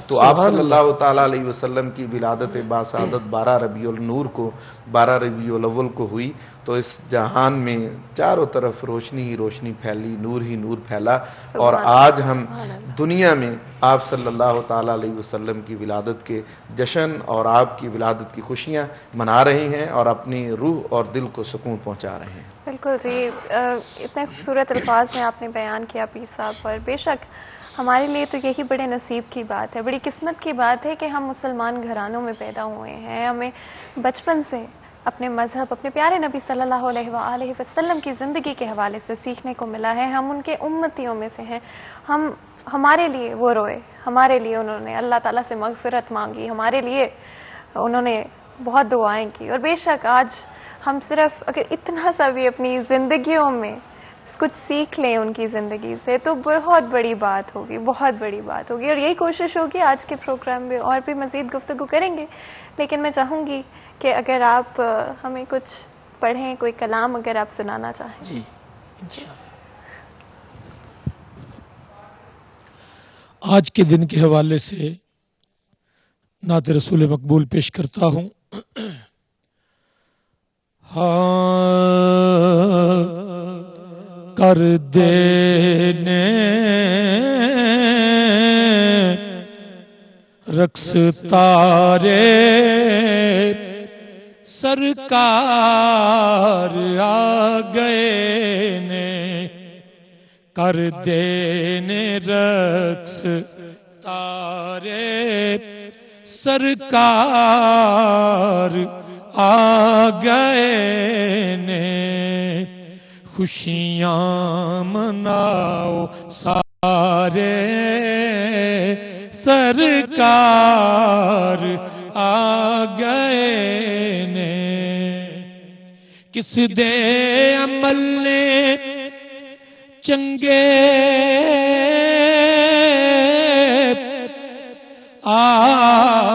تو آپ صلی اللہ تعالیٰ علیہ وسلم کی ولادت باسعادت 12 ربیع النور کو، 12 ربیع الاول کو ہوئی، تو اس جہان میں چاروں طرف روشنی ہی روشنی پھیلی، نور ہی نور پھیلا، اور آج ہم دنیا میں آپ صلی اللہ تعالیٰ علیہ وسلم کی ولادت کے جشن اور آپ کی ولادت کی خوشیاں منا رہے ہیں اور اپنی روح اور دل کو سکون پہنچا رہے ہیں۔ بالکل جی، اتنے خوبصورت الفاظ میں آپ نے بیان کیا پیر صاحب، اور بے شک ہمارے لیے تو یہی بڑے نصیب کی بات ہے، بڑی قسمت کی بات ہے کہ ہم مسلمان گھرانوں میں پیدا ہوئے ہیں۔ ہمیں بچپن سے اپنے مذہب، اپنے پیارے نبی صلی اللہ علیہ وآلہ وسلم کی زندگی کے حوالے سے سیکھنے کو ملا ہے۔ ہم ان کے امتیوں میں سے ہیں، ہمارے لیے وہ روئے، ہمارے لیے انہوں نے اللہ تعالیٰ سے مغفرت مانگی، ہمارے لیے انہوں نے بہت دعائیں کی، اور بے شک آج ہم صرف اگر اتنا سا بھی اپنی زندگیوں میں کچھ سیکھ لیں ان کی زندگی سے تو بہت بڑی بات ہوگی، بہت بڑی بات ہوگی، اور یہی کوشش ہوگی آج کے پروگرام میں، اور بھی مزید گفتگو کریں گے، لیکن میں چاہوں گی کہ اگر آپ ہمیں کچھ پڑھیں، کوئی کلام اگر آپ سنانا چاہیں۔ جی انشاءاللہ۔ آج کے دن کے حوالے سے نعت رسول مقبول پیش کرتا ہوں۔ کر دینے رقص تارے سرکار آ گئے نے، کر دینے رقص تارے سرکار آ گئے نے، خوشیاں مناؤ سارے سرکار آ گئے نے، کس دے عمل نے چنگے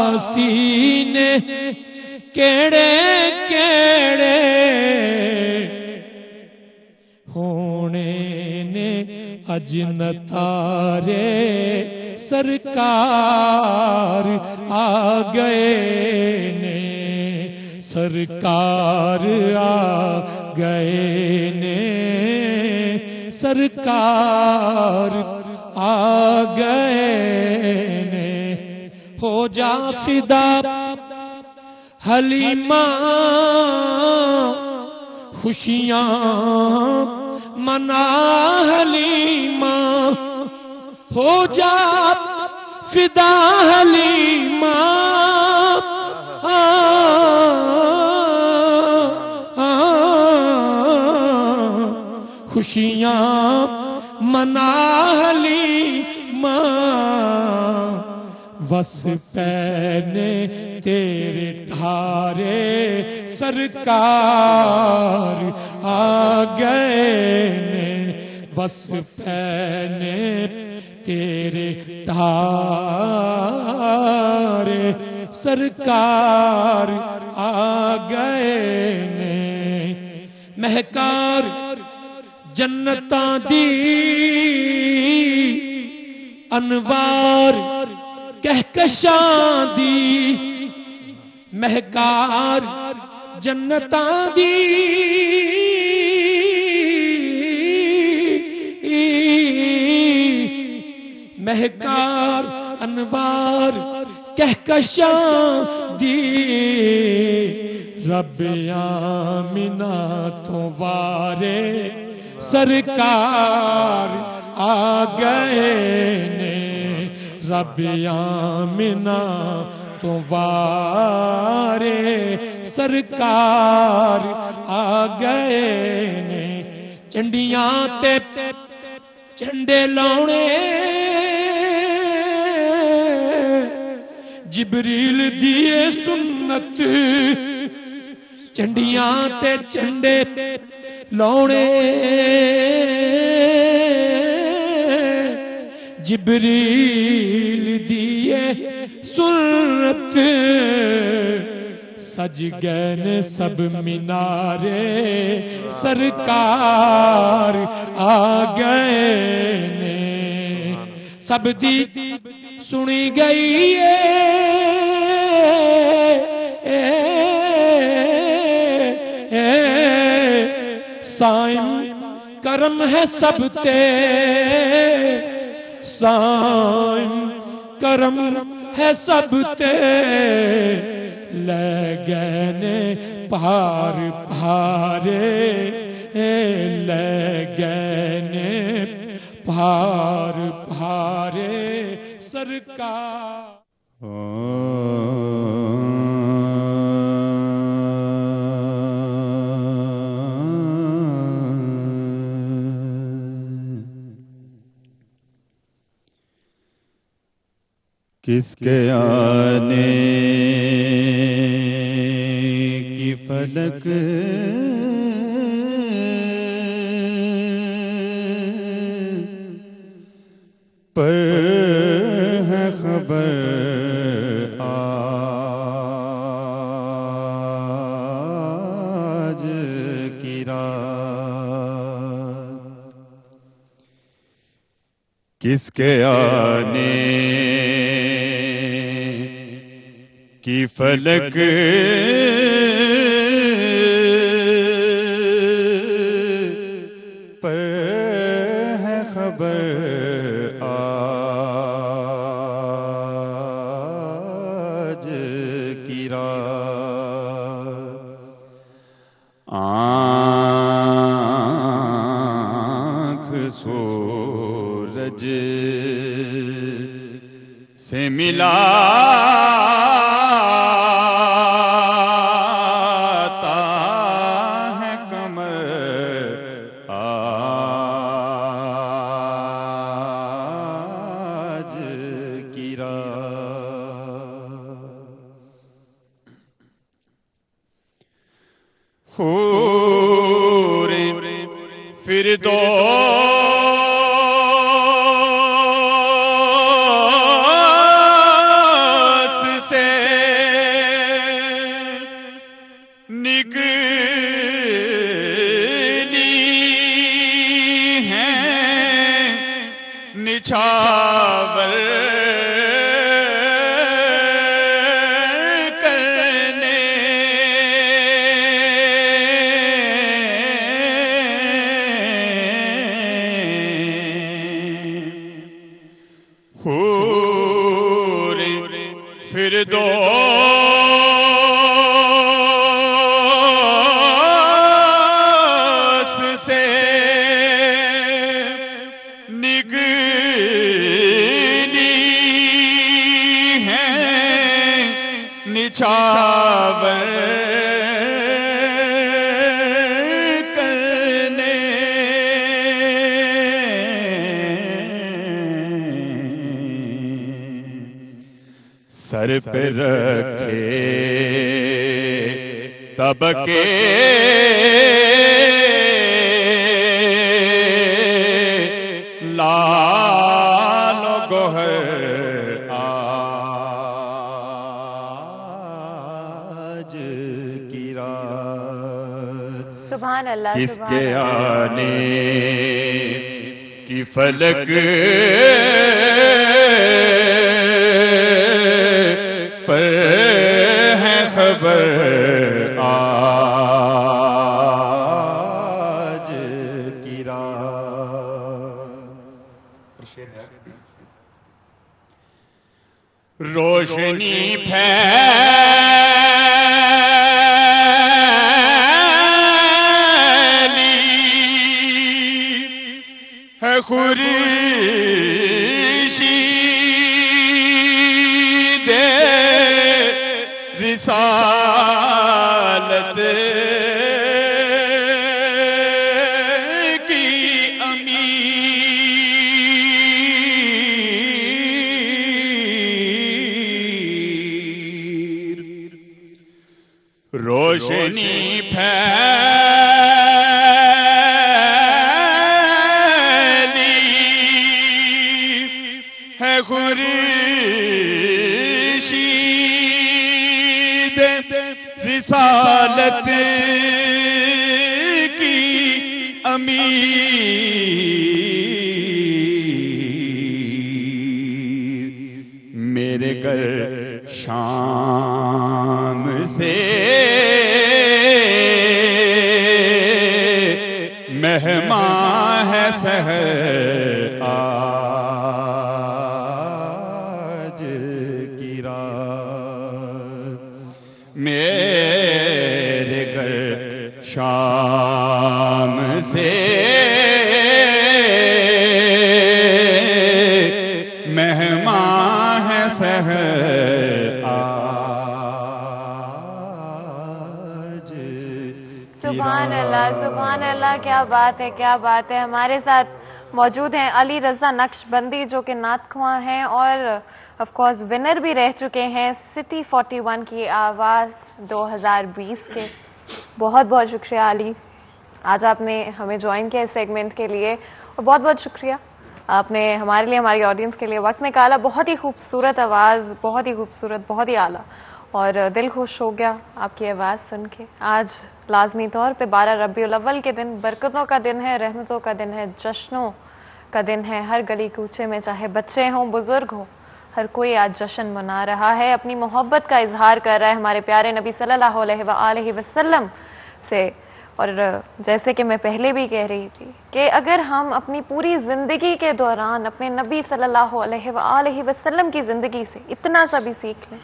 آسینے کیڑے کیڑے ہونے نے، اج نتارے سرکار آ گئے نے، سرکار آ گئے نے، سرکار آ گئے نے، ہو جا فدا حلیمہ خوشیاں منا حلیمہ ہو جا فدا حلیمہ خوشیاں منا حلیمہ وس پہنے تیرے ڈھارے سرکار آ گئے نے وس پہنے تیرے ڈھارے سرکار آ گئے نے مہکار جنتاں دی انوار کہکشاں دی مہکار جنتاں دی مہکار انوار کہکشاں دی رب آمنہ تو وارے سرکار آ گئے نے رب آمنہ تو وارے سرکار آ گئے نے چنڈیاں تے چنڈے لاؤنے جبریل دیے سنت چنڈیاں تے چنڈے لاؤنے جبریل دیے سنت سج گئے نے سب مینارے سرکار آ گئے نے سب دی سنی گئی سائن کرم ہے سب تے سائن کرم ہے سب تے لے گئے نے پار پارے لے گئے نے پار پارے سرکار کس کے آنے کی فلک پر ہے خبر آج کی رات کس کے آنے کی فلک پر ہے خبر آج کی رات آنکھ سورج سے ملا فردوس سے نکلی ہیں نچھاور فردوس سر پہ رکھے تب کے لال و گوہر آج کی رات سبحان اللہ کس سبحان کے اللہ آنے کی فلک پر ہے خبر آج کی رات روشنی ہے خورشید رسالت کی امیر روشنی ہے خورشید رسالت کی امیر میرے گھر شام سے مہمان ہے سحر آج کی رات میرے گھر شام سے مہمان ہے سحر آج سبحان اللہ سبحان اللہ، کیا بات ہے کیا بات ہے۔ ہمارے ساتھ موجود ہیں علی رضا نقش بندی جو کہ نعت خواں ہیں اور آف کورس ونر بھی رہ چکے ہیں سٹی 41 کی آواز 2020 کے۔ بہت بہت شکریہ علی، آج آپ نے ہمیں جوائن کیا اس سیگمنٹ کے لیے، اور بہت بہت شکریہ آپ نے ہمارے لیے ہماری آڈینس کے لیے وقت نکالا۔ بہت ہی خوبصورت آواز، بہت ہی خوبصورت، بہت ہی اعلیٰ، اور دل خوش ہو گیا آپ کی آواز سن کے۔ آج لازمی طور پہ 12 ربیع الاول کے دن برکتوں کا دن ہے، رحمتوں کا دن ہے، جشنوں کا دن ہے۔ ہر گلی کوچے میں چاہے بچے ہوں بزرگ ہوں، ہر کوئی آج جشن منا رہا ہے، اپنی محبت کا اظہار کر رہا ہے ہمارے پیارے نبی صلی اللہ علیہ وآلہ وسلم سے۔ اور جیسے کہ میں پہلے بھی کہہ رہی تھی کہ اگر ہم اپنی پوری زندگی کے دوران اپنے نبی صلی اللہ علیہ وآلہ وسلم کی زندگی سے اتنا سا بھی سیکھ لیں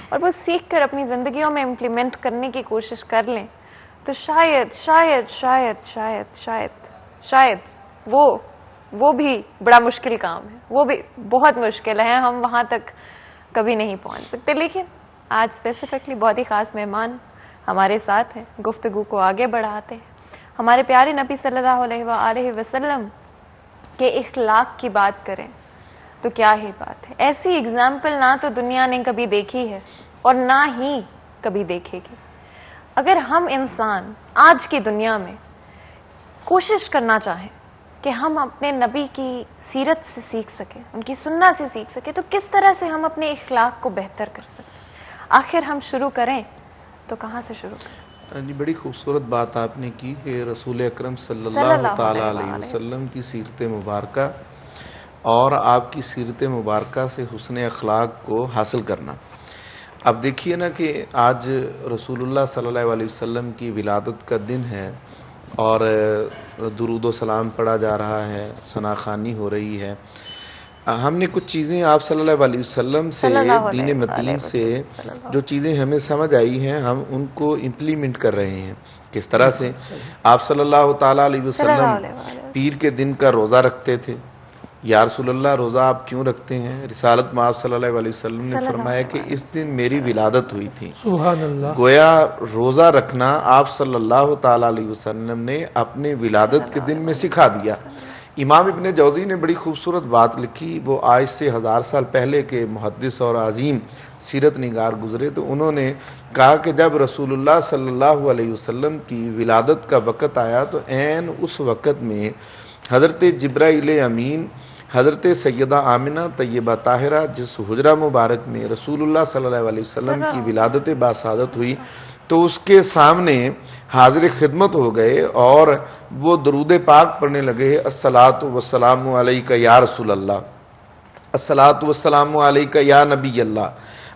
اور وہ سیکھ کر اپنی زندگیوں میں امپلیمنٹ کرنے کی کوشش کر لیں تو شاید شاید شاید شاید شاید شاید وہ بھی بڑا مشکل کام ہے، وہ بھی بہت مشکل ہے، ہم وہاں تک کبھی نہیں پہنچ سکتے۔ لیکن آج اسپیسیفکلی بہت ہی خاص مہمان ہمارے ساتھ ہیں، گفتگو کو آگے بڑھاتے ہیں۔ ہمارے پیارے نبی صلی اللہ علیہ وآلہ وسلم کے اخلاق کی بات کریں تو کیا ہی بات ہے، ایسی اگزامپل نہ تو دنیا نے کبھی دیکھی ہے اور نہ ہی کبھی دیکھے گی۔ اگر ہم انسان آج کی دنیا میں کوشش کرنا چاہیں کہ ہم اپنے نبی کی سیرت سے سیکھ سکیں، ان کی سنت سے سیکھ سکیں، تو کس طرح سے ہم اپنے اخلاق کو بہتر کر سکیں؟ آخر ہم شروع کریں تو کہاں سے شروع کریں؟ جی بڑی خوبصورت بات آپ نے کی کہ رسول اکرم صلی اللہ تعالی علیہ وسلم کی سیرت مبارکہ اور آپ کی سیرت مبارکہ سے حسن اخلاق کو حاصل کرنا۔ اب دیکھیے نا کہ آج رسول اللہ صلی اللہ علیہ وسلم کی ولادت کا دن ہے اور درود و سلام پڑھا جا رہا ہے، ثناخوانی ہو رہی ہے۔ ہم نے کچھ چیزیں آپ صلی اللہ علیہ وسلم سے، دین متین سے جو چیزیں ہمیں سمجھ آئی ہیں ہم ان کو امپلیمنٹ کر رہے ہیں۔ کس طرح سے؟ آپ صلی اللہ تعالیٰ علیہ وسلم پیر کے دن کا روزہ رکھتے تھے۔ یا رسول اللہ روزہ آپ کیوں رکھتے ہیں؟ رسالت میں آپ صلی اللہ علیہ وسلم نے فرمایا کہ اس دن میری ولادت ہوئی تھی۔ سبحان اللہ۔ گویا روزہ رکھنا آپ صلی اللہ تعالیٰ علیہ وسلم نے اپنے ولادت کے دن میں سکھا دیا امام ابن جوزی نے بڑی خوبصورت بات لکھی، وہ آج سے 1000 سال پہلے کے محدث اور عظیم سیرت نگار گزرے، تو انہوں نے کہا کہ جب رسول اللہ صلی اللہ علیہ وسلم کی ولادت کا وقت آیا تو عین اس وقت میں حضرت جبرائیل امین، حضرت سیدہ آمنہ طیبہ طاہرہ جس حجرہ مبارک میں رسول اللہ صلی اللہ علیہ وسلم کی ولادت باسعادت ہوئی، تو اس کے سامنے حاضر خدمت ہو گئے اور وہ درود پاک پڑھنے لگے، الصلاۃ والسلام علیک یا رسول اللہ، الصلاۃ والسلام علیک یا نبی اللہ،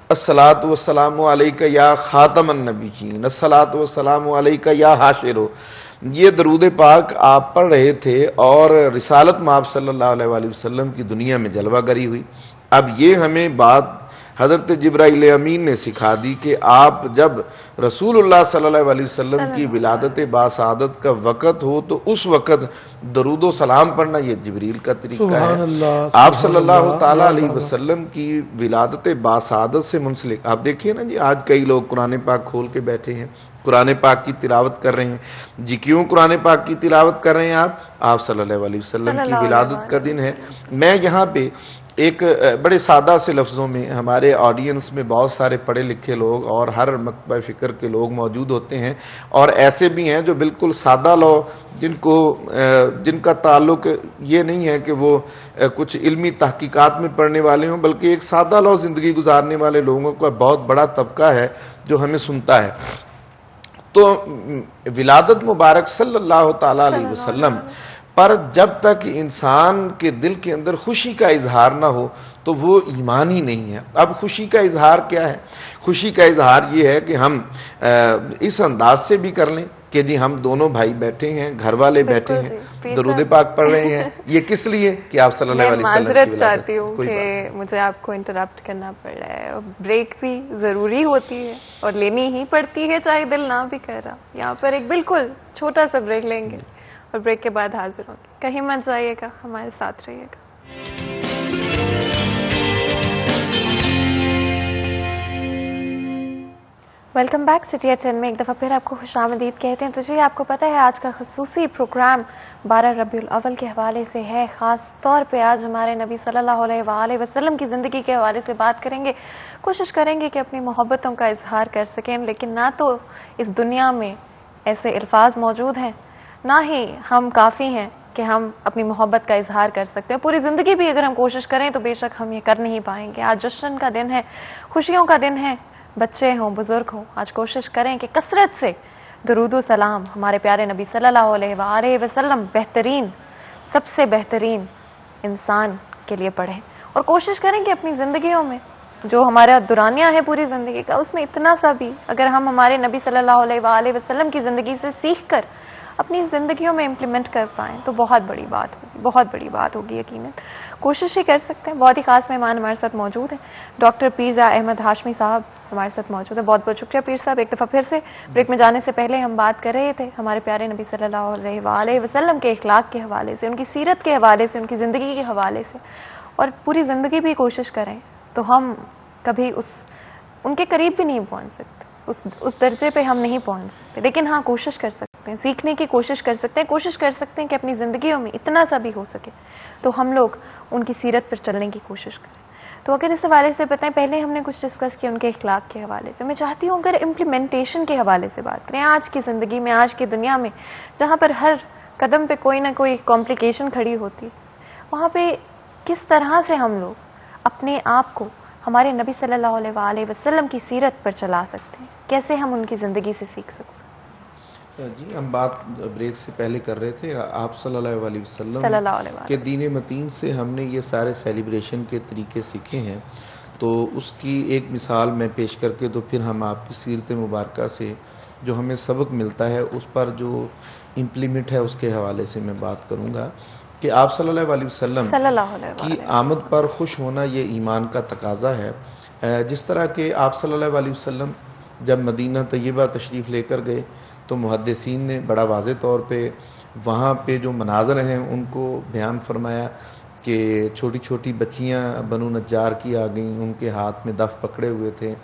الصلاۃ والسلام علیک یا خاتم النبیین، الصلاۃ والسلام علیک یا حاشر۔ یہ درود پاک آپ پڑھ رہے تھے اور رسالت مآب صلی اللہ علیہ وآلہ وسلم کی دنیا میں جلوہ گری ہوئی۔ اب یہ ہمیں بات حضرت جبرائیل امین نے سکھا دی کہ آپ جب رسول اللہ صلی اللہ علیہ وسلم کی ولادت باسعادت کا وقت ہو تو اس وقت درود و سلام پڑھنا یہ جبریل کا طریقہ سبحان ہے۔ اللہ، آپ صلی اللہ سبحان تعالیٰ اللہ، علیہ وسلم کی ولادت باسعادت سے منسلک، آپ دیکھیے نا جی، آج کئی لوگ قرآن پاک کھول کے بیٹھے ہیں، قرآن پاک کی تلاوت کر رہے ہیں جی۔ کیوں قرآن پاک کی تلاوت کر رہے ہیں آپ صلی اللہ علیہ وسلم کی ولادت کا دن ہے۔ میں یہاں پہ ایک بڑے سادہ سے لفظوں میں، ہمارے آڈینس میں بہت سارے پڑھے لکھے لوگ اور ہر مکتبہ فکر کے لوگ موجود ہوتے ہیں، اور ایسے بھی ہیں جو بالکل سادہ لوگ جن کا تعلق یہ نہیں ہے کہ وہ کچھ علمی تحقیقات میں پڑھنے والے ہوں، بلکہ ایک سادہ لو زندگی گزارنے والے لوگوں کا بہت بڑا طبقہ ہے جو ہمیں سنتا ہے۔ تو ولادت مبارک صلی اللہ تعالیٰ علیہ وسلم پر جب تک انسان کے دل کے اندر خوشی کا اظہار نہ ہو تو وہ ایمان ہی نہیں ہے۔ اب خوشی کا اظہار کیا ہے؟ خوشی کا اظہار یہ ہے کہ ہم اس انداز سے بھی کر لیں کہ جی ہم دونوں بھائی بیٹھے ہیں، گھر والے بیٹھے ہیں، درود پاک پڑھ رہے ہیں۔ یہ کس لیے کہ آپ صلی اللہ علیہ وسلم کی معذرت چاہتی ولادت۔ ہوں کہ مجھے آپ کو انٹرپٹ کرنا پڑ رہا ہے، بریک بھی ضروری ہوتی ہے اور لینی ہی پڑتی ہے چاہے دل نہ بھی کر رہا۔ یہاں پر ایک بالکل چھوٹا سا بریک لیں گے اور بریک کے بعد حاضر ہوں گے۔ کہیں مت جائیے گا، ہمارے ساتھ رہیے گا۔ ویلکم بیک سٹی ایٹ 10 میں ایک دفعہ پھر آپ کو خوش آمدید کہتے ہیں۔ تو جی آپ کو پتہ ہے آج کا خصوصی پروگرام 12 ربیع الاول کے حوالے سے ہے، خاص طور پہ آج ہمارے نبی صلی اللہ علیہ وآلہ وسلم کی زندگی کے حوالے سے بات کریں گے، کوشش کریں گے کہ اپنی محبتوں کا اظہار کر سکیں، لیکن نہ تو اس دنیا میں ایسے الفاظ موجود ہیں، نہ ہی ہم کافی ہیں کہ ہم اپنی محبت کا اظہار کر سکتے ہیں۔ پوری زندگی بھی اگر ہم کوشش کریں تو بے شک ہم یہ کر نہیں پائیں گے۔ آج جشن کا دن ہے، خوشیوں کا دن ہے، بچے ہوں بزرگ ہوں، آج کوشش کریں کہ کثرت سے درود و سلام ہمارے پیارے نبی صلی اللہ علیہ وآلہ وسلم، بہترین، سب سے بہترین انسان کے لیے پڑھیں، اور کوشش کریں کہ اپنی زندگیوں میں جو ہمارا دورانیہ ہے پوری زندگی کا، اس میں اتنا سا بھی اگر ہم ہمارے نبی صلی اللہ علیہ وآلہ وسلم کی زندگی سے سیکھ کر اپنی زندگیوں میں امپلیمنٹ کر پائیں تو بہت بڑی بات ہوگی، بہت بڑی بات ہوگی یقیناً۔ کوشش ہی کر سکتے ہیں۔ بہت ہی خاص مہمان ہمارے ساتھ موجود ہیں، ڈاکٹر پیرزا احمد ہاشمی صاحب ہمارے ساتھ موجود ہیں۔ بہت بہت شکریہ پیر صاحب۔ ایک دفعہ پھر سے بریک میں جانے سے پہلے ہم بات کر رہے تھے ہمارے پیارے نبی صلی اللہ علیہ وآلہ وسلم کے اخلاق کے حوالے سے، ان کی سیرت کے حوالے سے، ان کی زندگی کے حوالے سے، اور پوری زندگی بھی کوشش کریں تو ہم کبھی ان کے قریب بھی نہیں پہنچ سکتے، اس درجے پہ ہم نہیں پہنچ سکتے، لیکن ہاں کوشش کر سکتے ہیں، سیکھنے کی کوشش کر سکتے ہیں، کوشش کر سکتے ہیں کہ اپنی زندگیوں میں اتنا سا بھی ہو سکے تو ہم لوگ ان کی سیرت پر چلنے کی کوشش کریں۔ تو اگر اس حوالے سے بتائیں، پہلے ہم نے کچھ ڈسکس کیا ان کے اخلاق کے حوالے سے، میں چاہتی ہوں اگر امپلیمنٹیشن کے حوالے سے بات کریں، آج کی زندگی میں، آج کی دنیا میں جہاں پر ہر قدم پہ کوئی نہ کوئی کمپلیکیشن کھڑی ہوتی، وہاں پہ کس طرح سے ہم لوگ اپنے آپ کو ہمارے نبی صلی اللہ علیہ وآلہ وسلم کی سیرت پر چلا سکتے ہیں، کیسے ہم ان کی زندگی سے سیکھ سکتے ہیں؟ جی ہم بات بریک سے پہلے کر رہے تھے، آپ صلی اللہ علیہ وسلم صلی اللہ علیہ وآلہ کے دین متین سے ہم نے یہ سارے سیلیبریشن کے طریقے سیکھے ہیں، تو اس کی ایک مثال میں پیش کر کے تو پھر ہم آپ کی سیرت مبارکہ سے جو ہمیں سبق ملتا ہے اس پر جو امپلیمنٹ ہے اس کے حوالے سے میں بات کروں گا کہ آپ صلی اللہ علیہ وسلم کی آمد پر خوش ہونا یہ ایمان کا تقاضا ہے۔ جس طرح کہ آپ صلی اللہ علیہ وسلم جب مدینہ طیبہ تشریف لے کر گئے تو محدثین نے بڑا واضح طور پہ وہاں پہ جو مناظر ہیں ان کو بیان فرمایا کہ چھوٹی چھوٹی بچیاں بنو نجار کی آ گئیں، ان کے ہاتھ میں دف پکڑے ہوئے تھے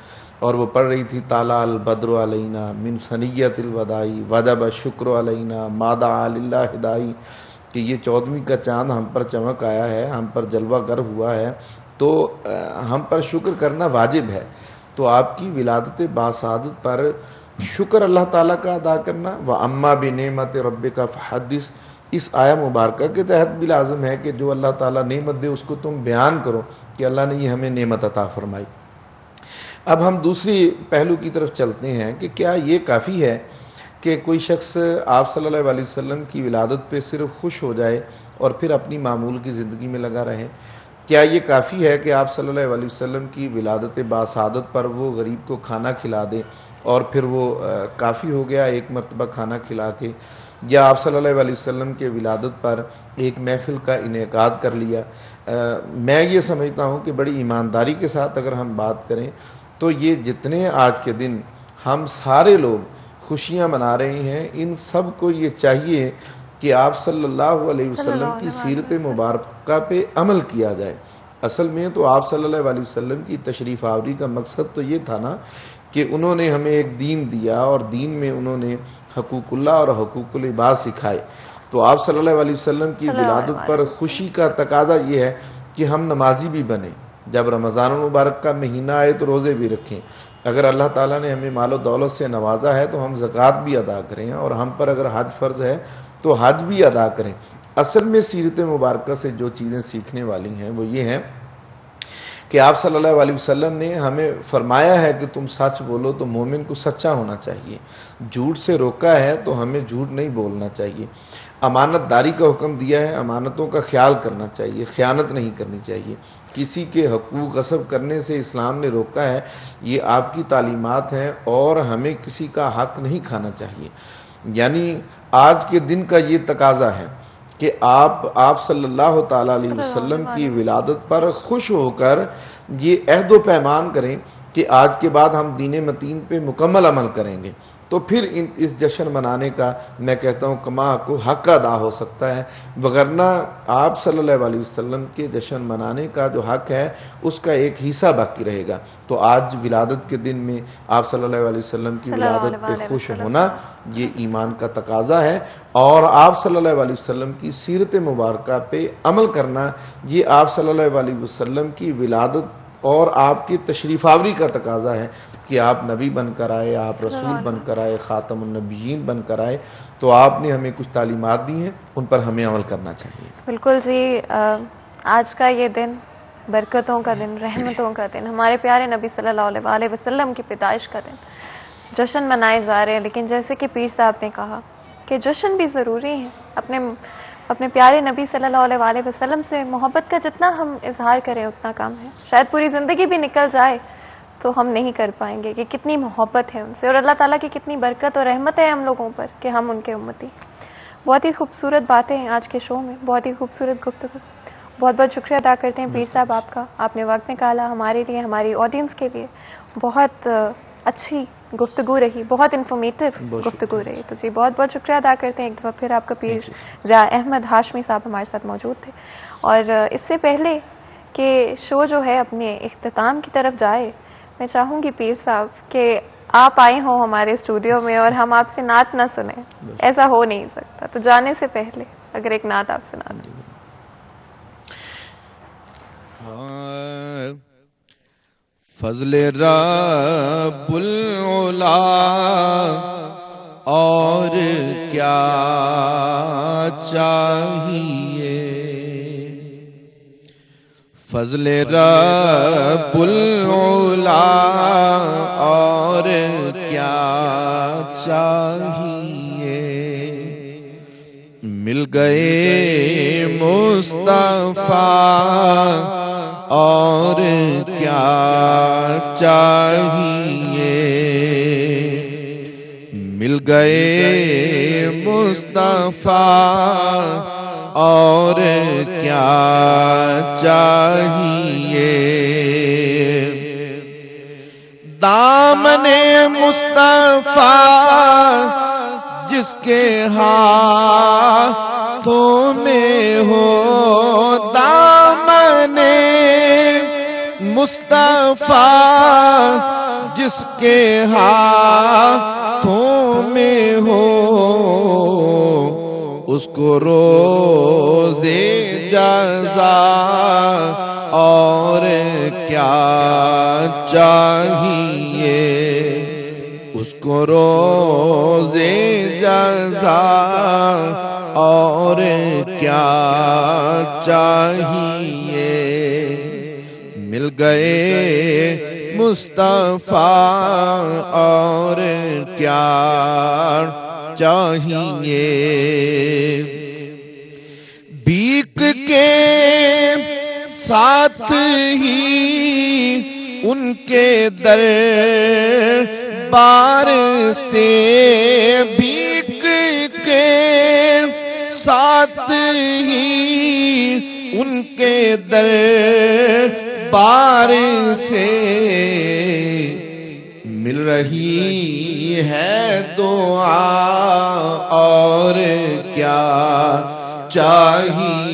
اور وہ پڑھ رہی تھی طالع البدر علینا من ثنیۃ الوداع وجب الشکر علینا ما دعا للہ ہدائی، کہ یہ 14ویں کا چاند ہم پر چمک آیا ہے، ہم پر جلوہ گر ہوا ہے، تو ہم پر شکر کرنا واجب ہے۔ تو آپ کی ولادت باسعادت پر شکر اللہ تعالیٰ کا ادا کرنا، وَأَمَّا بِنِعْمَتِ رَبِّكَ فَحَدِّثْ، اس آیہ مبارکہ کے تحت بھی لازم ہے کہ جو اللہ تعالیٰ نعمت دے اس کو تم بیان کرو کہ اللہ نے یہ ہمیں نعمت عطا فرمائی۔ اب ہم دوسری پہلو کی طرف چلتے ہیں کہ کیا یہ کافی ہے کہ کوئی شخص آپ صلی اللہ علیہ وسلم کی ولادت پہ صرف خوش ہو جائے اور پھر اپنی معمول کی زندگی میں لگا رہے؟ کیا یہ کافی ہے کہ آپ صلی اللہ علیہ وسلم کی ولادت باسعادت پر وہ غریب کو کھانا کھلا دے اور پھر وہ کافی ہو گیا ایک مرتبہ کھانا کھلا کے؟ یا آپ صلی اللہ علیہ وسلم کے ولادت پر ایک محفل کا انعقاد کر لیا؟ میں یہ سمجھتا ہوں کہ بڑی ایمانداری کے ساتھ اگر ہم بات کریں تو یہ جتنے آج کے دن ہم سارے لوگ خوشیاں منا رہے ہیں، ان سب کو یہ چاہیے کہ آپ صلی اللہ علیہ وسلم کی سیرت مبارکہ پہ عمل کیا جائے۔ اصل میں تو آپ صلی اللہ علیہ وسلم کی تشریف آوری کا مقصد تو یہ تھا نا کہ انہوں نے ہمیں ایک دین دیا اور دین میں انہوں نے حقوق اللہ اور حقوق العباد سکھائے۔ تو آپ صلی اللہ علیہ وسلم کی ولادت پر خوشی کا تقاضا یہ ہے کہ ہم نمازی بھی بنیں، جب رمضان المبارک کا مہینہ آئے تو روزے بھی رکھیں، اگر اللہ تعالیٰ نے ہمیں مال و دولت سے نوازا ہے تو ہم زکوٰۃ بھی ادا کریں، اور ہم پر اگر حج فرض ہے تو حج بھی ادا کریں۔ اصل میں سیرت مبارکہ سے جو چیزیں سیکھنے والی ہیں وہ یہ ہیں کہ آپ صلی اللہ علیہ وسلم نے ہمیں فرمایا ہے کہ تم سچ بولو، تو مومن کو سچا ہونا چاہیے، جھوٹ سے روکا ہے تو ہمیں جھوٹ نہیں بولنا چاہیے، امانت داری کا حکم دیا ہے، امانتوں کا خیال کرنا چاہیے، خیانت نہیں کرنی چاہیے، کسی کے حقوق غصب کرنے سے اسلام نے روکا ہے، یہ آپ کی تعلیمات ہیں، اور ہمیں کسی کا حق نہیں کھانا چاہیے۔ یعنی آج کے دن کا یہ تقاضا ہے کہ آپ صلی اللہ تعالی علیہ وسلم کی ولادت پر خوش ہو کر یہ عہد و پیمان کریں کہ آج کے بعد ہم دین متین پہ مکمل عمل کریں گے، تو پھر اس جشن منانے کا میں کہتا ہوں کما کو حق ادا ہو سکتا ہے، وگرنہ آپ صلی اللہ علیہ وسلم کے جشن منانے کا جو حق ہے اس کا ایک حصہ باقی رہے گا۔ تو آج ولادت کے دن میں آپ صلی اللہ علیہ وسلم کی ولادت پہ خوش ہونا یہ ایمان کا تقاضا ہے، اور آپ صلی اللہ علیہ وسلم کی سیرت مبارکہ پہ عمل کرنا یہ آپ صلی اللہ علیہ وسلم کی ولادت اور آپ کی تشریف آوری کا تقاضا ہے کہ آپ نبی بن کر آئے، آپ رسول بن کر آئے، خاتم النبیین بن کر آئے، تو آپ نے ہمیں کچھ تعلیمات دی ہیں، ان پر ہمیں عمل کرنا چاہیے۔ بالکل جی، آج کا یہ دن برکتوں کا دن، رحمتوں کا دن، ہمارے پیارے نبی صلی اللہ علیہ وسلم کی پیدائش کا دن، جشن منائے جا رہے ہیں، لیکن جیسے کہ پیر صاحب نے کہا کہ جشن بھی ضروری ہے، اپنے پیارے نبی صلی اللہ علیہ وسلم سے محبت کا جتنا ہم اظہار کریں اتنا کم ہے، شاید پوری زندگی بھی نکل جائے تو ہم نہیں کر پائیں گے کہ کتنی محبت ہے ان سے، اور اللہ تعالیٰ کی کتنی برکت اور رحمت ہے ہم لوگوں پر کہ ہم ان کے امتی۔ بہت ہی خوبصورت باتیں ہیں آج کے شو میں، بہت ہی خوبصورت گفتگو، بہت بہت شکریہ ادا کرتے ہیں پیر صاحب آپ کا، آپ نے وقت نکالا ہمارے لیے، ہماری آڈینس کے لیے، بہت اچھی گفتگو رہی، بہت انفارمیٹیو گفتگو رہی، تو جی بہت بہت شکریہ ادا کرتے ہیں ایک دفعہ پھر آپ کا پیر ضیاء احمد ہاشمی صاحب ہمارے ساتھ موجود تھے۔ اور اس سے پہلے کہ شو جو ہے اپنے اختتام کی طرف جائے، میں چاہوں گی پیر صاحب کہ آپ آئے ہوں ہمارے اسٹوڈیو میں اور ہم آپ سے نعت نہ سنیں، ایسا ہو نہیں سکتا، تو جانے سے پہلے اگر ایک نعت آپ سنا دیں۔ فضل رب العلا اور کیا چاہیے، فضل رب العلا اور کیا چاہیے، مل گئے مصطفیٰ اور کیا چاہیے، مل گئے مصطفیٰ اور کیا چاہیے، دامن مصطفیٰ جس کے ہاتھوں میں ہو، دامن مصطفیٰ جس کے ہاتھوں میں ہو، اس کو روزے جزا اور کیا چاہیے، اس کو روزے جزا اور کیا چاہیے، مل گئے مصطفیٰ اور کیا چاہیے، بھیک کے ساتھ ہی ان کے در بار سے، بھیک کے ساتھ ہی ان کے در بار سے مل رہی ہے دعا اور کیا چاہیے،